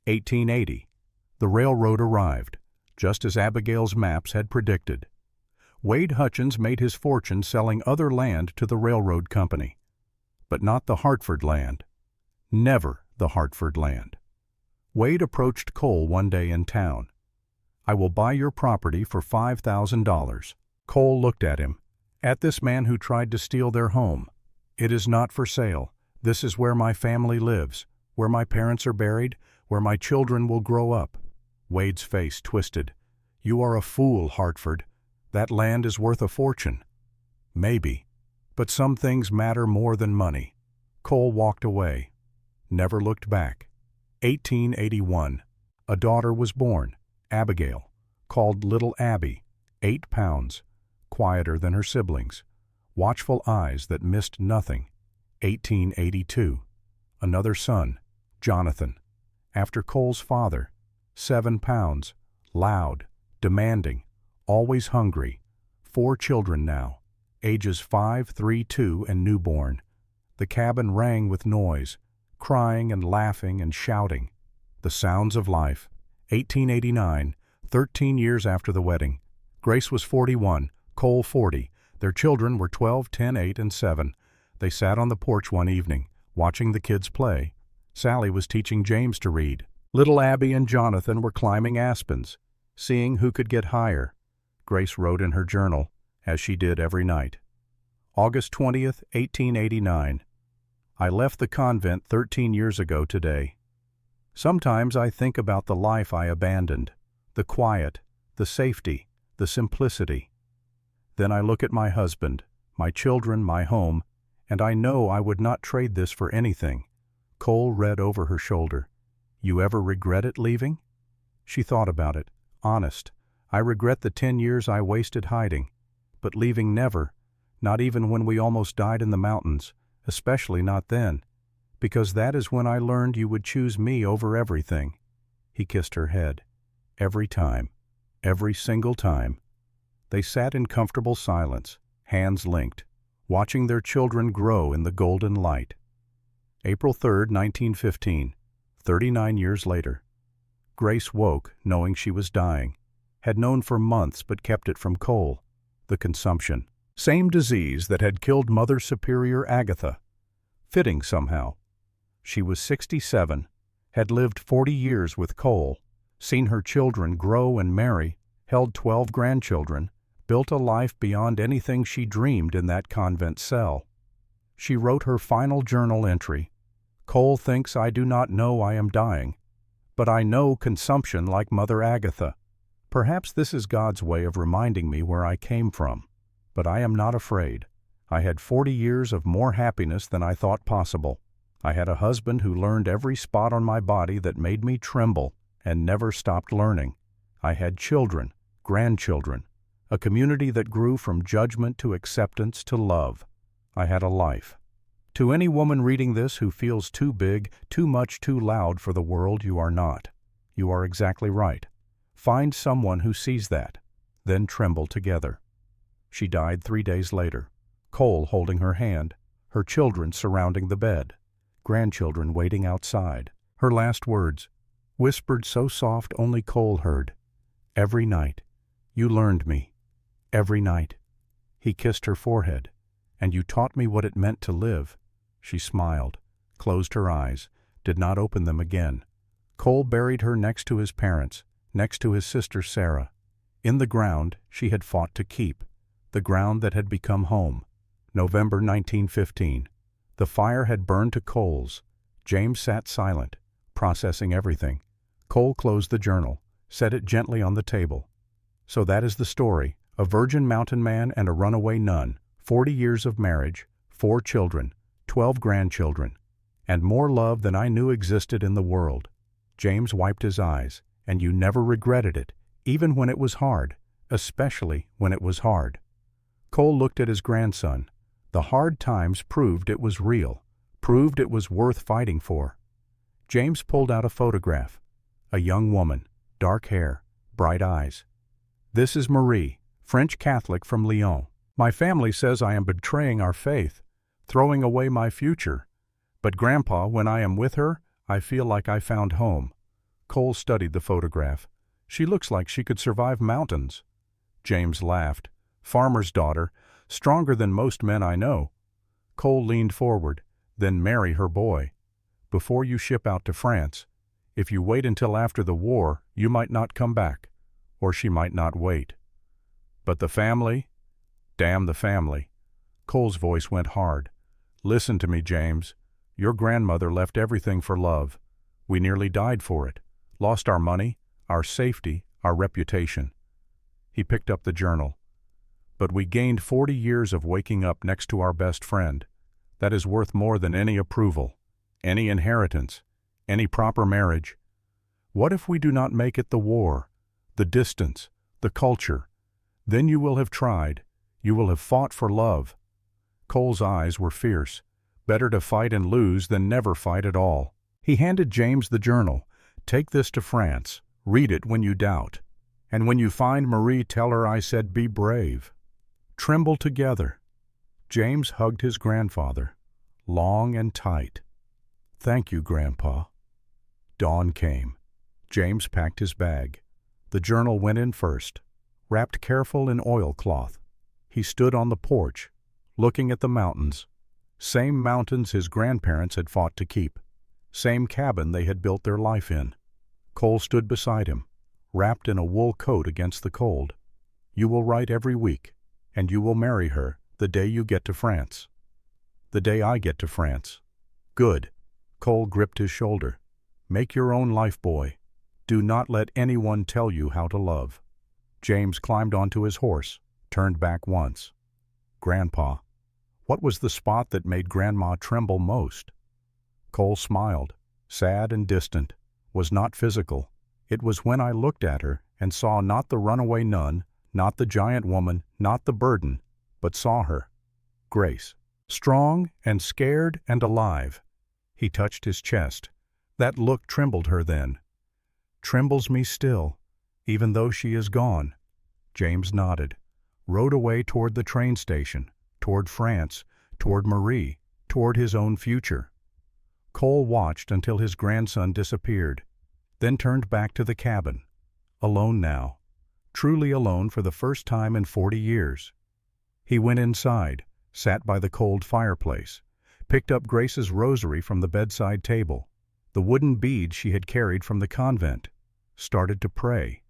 1880. The railroad arrived, just as Abigail's maps had predicted. Wade Hutchins made his fortune selling other land to the railroad company. But not the Hartford land. Never the Hartford land. Wade approached Cole one day in town. "I will buy your property for $5,000. Cole looked at him. "At this man who tried to steal their home. It is not for sale. This is where my family lives, where my parents are buried, where my children will grow up." Wade's face twisted. "You are a fool, Hartford. That land is worth a fortune." "Maybe, but some things matter more than money." Cole walked away, never looked back. 1881. A daughter was born, Abigail, called Little Abby, 8 pounds, quieter than her siblings, watchful eyes that missed nothing. 1882. Another son, Jonathan, after Cole's father, 7 pounds, loud, demanding, always hungry. 4 children now, ages 5, 3, 2, and newborn. The cabin rang with noise, crying and laughing and shouting. The sounds of life. 1889, 13 years after the wedding. Grace was 41, Cole 40. Their children were 12, 10, 8, and 7. They sat on the porch one evening, watching the kids play. Sally was teaching James to read. Little Abby and Jonathan were climbing aspens, seeing who could get higher. Grace wrote in her journal, as she did every night. August 20th, 1889. I left the convent 13 years ago today. Sometimes I think about the life I abandoned, the quiet, the safety, the simplicity. Then I look at my husband, my children, my home, and I know I would not trade this for anything." Cole read over her shoulder. "You ever regret it leaving?" She thought about it. "Honest, I regret the 10 years I wasted hiding. But leaving never, not even when we almost died in the mountains, especially not then, because that is when I learned you would choose me over everything." He kissed her head. "Every time. Every single time." They sat in comfortable silence, hands linked, watching their children grow in the golden light. April 3, 1915, 39 years later. Grace woke knowing she was dying. Had known for months but kept it from Cole. The consumption. Same disease that had killed Mother Superior Agatha. Fitting somehow. She was 67, had lived 40 years with Cole, seen her children grow and marry, held 12 grandchildren, built a life beyond anything she dreamed in that convent cell. She wrote her final journal entry. "Cole thinks I do not know I am dying, but I know consumption like Mother Agatha. Perhaps this is God's way of reminding me where I came from. But I am not afraid. I had 40 years of more happiness than I thought possible. I had a husband who learned every spot on my body that made me tremble and never stopped learning. I had children, grandchildren, a community that grew from judgment to acceptance to love. I had a life. To any woman reading this who feels too big, too much, too loud for the world, you are not. You are exactly right. Find someone who sees that, then tremble together." She died 3 days later, Cole holding her hand, her children surrounding the bed, grandchildren waiting outside. Her last words, whispered so soft only Cole heard. "Every night. You learned me. Every night." He kissed her forehead. "And you taught me what it meant to live." She smiled, closed her eyes, did not open them again. Cole buried her next to his parents, next to his sister Sarah, in the ground she had fought to keep, the ground that had become home. November 1915. The fire had burned to coals. James sat silent, processing everything. Cole closed the journal, set it gently on the table. So that is the story. A virgin mountain man and a runaway nun, 40 years of marriage, 4 children, 12 grandchildren, and more love than I knew existed in the world. James wiped his eyes. "And you never regretted it, even when it was hard, especially when it was hard." Cole looked at his grandson. The hard times proved it was real, proved it was worth fighting for. James pulled out a photograph. A young woman, dark hair, bright eyes. "This is Marie, French Catholic from Lyon. My family says I am betraying our faith, throwing away my future. But Grandpa, when I am with her, I feel like I found home." Cole studied the photograph. "She looks like she could survive mountains." James laughed. "Farmer's daughter, stronger than most men I know." Cole leaned forward. "Then marry her boy. Before you ship out to France. If you wait until after the war, you might not come back. Or she might not wait." "But the family?" "Damn the family." Cole's voice went hard. "Listen to me, James. Your grandmother left everything for love. We nearly died for it. Lost our money, our safety, our reputation." He picked up the journal. "But we gained 40 years of waking up next to our best friend. That is worth more than any approval, any inheritance, any proper marriage. What if we do not make it the war, the distance, the culture? Then you will have tried, you will have fought for love." Cole's eyes were fierce. Better to fight and lose than never fight at all. He handed James the journal. "Take this to France. Read it when you doubt. And when you find Marie, tell her I said be brave. Tremble together." James hugged his grandfather, long and tight. "Thank you, Grandpa." Dawn came. James packed his bag. The journal went in first, wrapped careful in oilcloth. He stood on the porch, looking at the mountains. Same mountains his grandparents had fought to keep. Same cabin they had built their life in. Cole stood beside him, wrapped in a wool coat against the cold. "You will write every week, and you will marry her the day you get to France." "The day I get to France." "Good." Cole gripped his shoulder. "Make your own life, boy. Do not let anyone tell you how to love." James climbed onto his horse, turned back once. "Grandpa." What was the spot that made Grandma tremble most? Cole smiled, sad and distant. Was not physical. It was when I looked at her and saw not the runaway nun, not the giant woman, not the burden, but saw her, Grace, strong and scared and alive. He touched his chest. That look trembled her then. Trembles me still, even though she is gone. James nodded, rode away toward the train station, toward France, toward Marie, toward his own future. Cole watched until his grandson disappeared, then turned back to the cabin. Alone now, truly alone for the first time in 40 years. He went inside, sat by the cold fireplace, picked up Grace's rosary from the bedside table, the wooden beads she had carried from the convent, started to pray.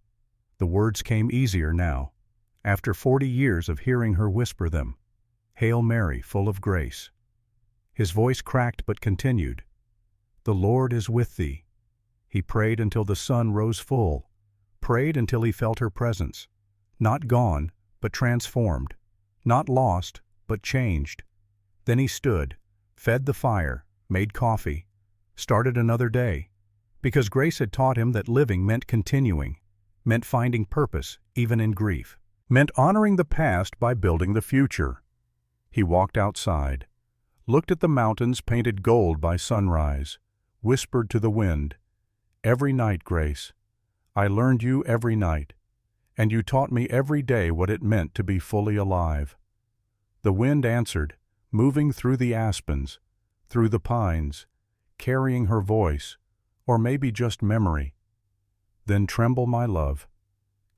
The words came easier now, after 40 years of hearing her whisper them. Hail Mary, full of grace. His voice cracked but continued. The Lord is with thee. He prayed until the sun rose full, prayed until he felt her presence, not gone, but transformed, not lost, but changed. Then he stood, fed the fire, made coffee, started another day, because Grace had taught him that living meant continuing, meant finding purpose even in grief, meant honoring the past by building the future. He walked outside, looked at the mountains painted gold by sunrise, whispered to the wind, Every night, Grace, I learned you every night, and you taught me every day what it meant to be fully alive. The wind answered, moving through the aspens, through the pines, carrying her voice, or maybe just memory. Then tremble, my love.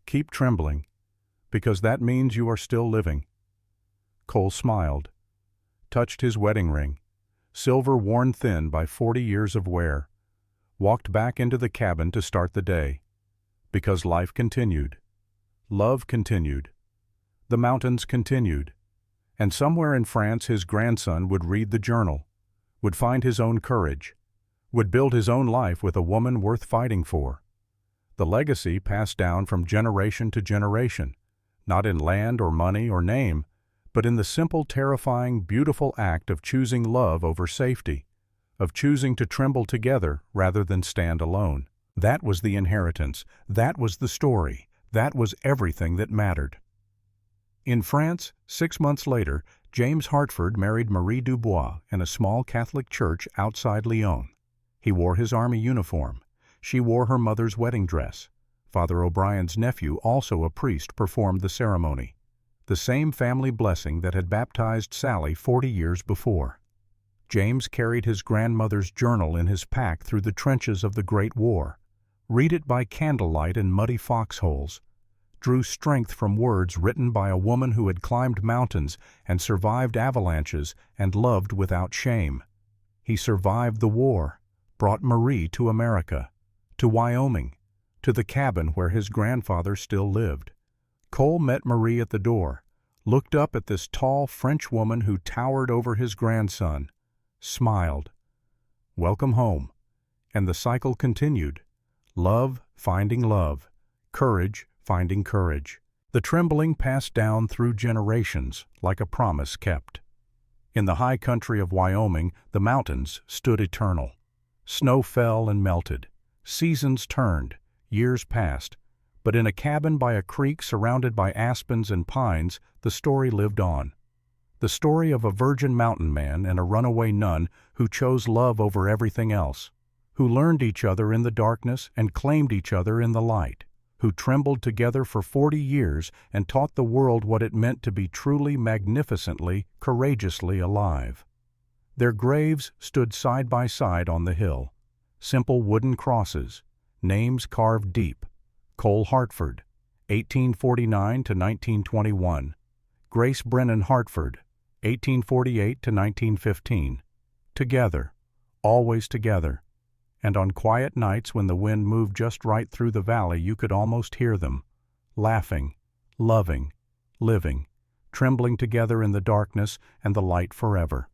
Keep trembling, because that means you are still living. Cole smiled, touched his wedding ring, silver worn thin by 40 years of wear, walked back into the cabin to start the day. Because life continued. Love continued. The mountains continued. And somewhere in France his grandson would read the journal, would find his own courage, would build his own life with a woman worth fighting for. The legacy passed down from generation to generation, not in land or money or name, but in the simple, terrifying, beautiful act of choosing love over safety, of choosing to tremble together rather than stand alone. That was the inheritance. That was the story. That was everything that mattered. In France, 6 months later, James Hartford married Marie Dubois in a small Catholic church outside Lyon. He wore his army uniform. She wore her mother's wedding dress. Father O'Brien's nephew, also a priest, performed the ceremony. The same family blessing that had baptized Sally 40 years before. James carried his grandmother's journal in his pack through the trenches of the Great War, read it by candlelight in muddy foxholes, drew strength from words written by a woman who had climbed mountains and survived avalanches and loved without shame. He survived the war, brought Marie to America, to Wyoming, to the cabin where his grandfather still lived. Cole met Marie at the door, looked up at this tall French woman who towered over his grandson, smiled. Welcome home. And the cycle continued. Love finding love, courage finding courage. The trembling passed down through generations like a promise kept. In the high country of Wyoming, the mountains stood eternal. Snow fell and melted. Seasons turned. Years passed. But in a cabin by a creek surrounded by aspens and pines, the story lived on. The story of a virgin mountain man and a runaway nun who chose love over everything else, who learned each other in the darkness and claimed each other in the light, who trembled together for 40 years and taught the world what it meant to be truly, magnificently, courageously alive. Their graves stood side by side on the hill, simple wooden crosses, names carved deep. Cole Hartford, 1849 to 1921. Grace Brennan Hartford, 1848 to 1915. Together, always together. And on quiet nights when the wind moved just right through the valley, you could almost hear them, laughing, loving, living, trembling together in the darkness and the light forever.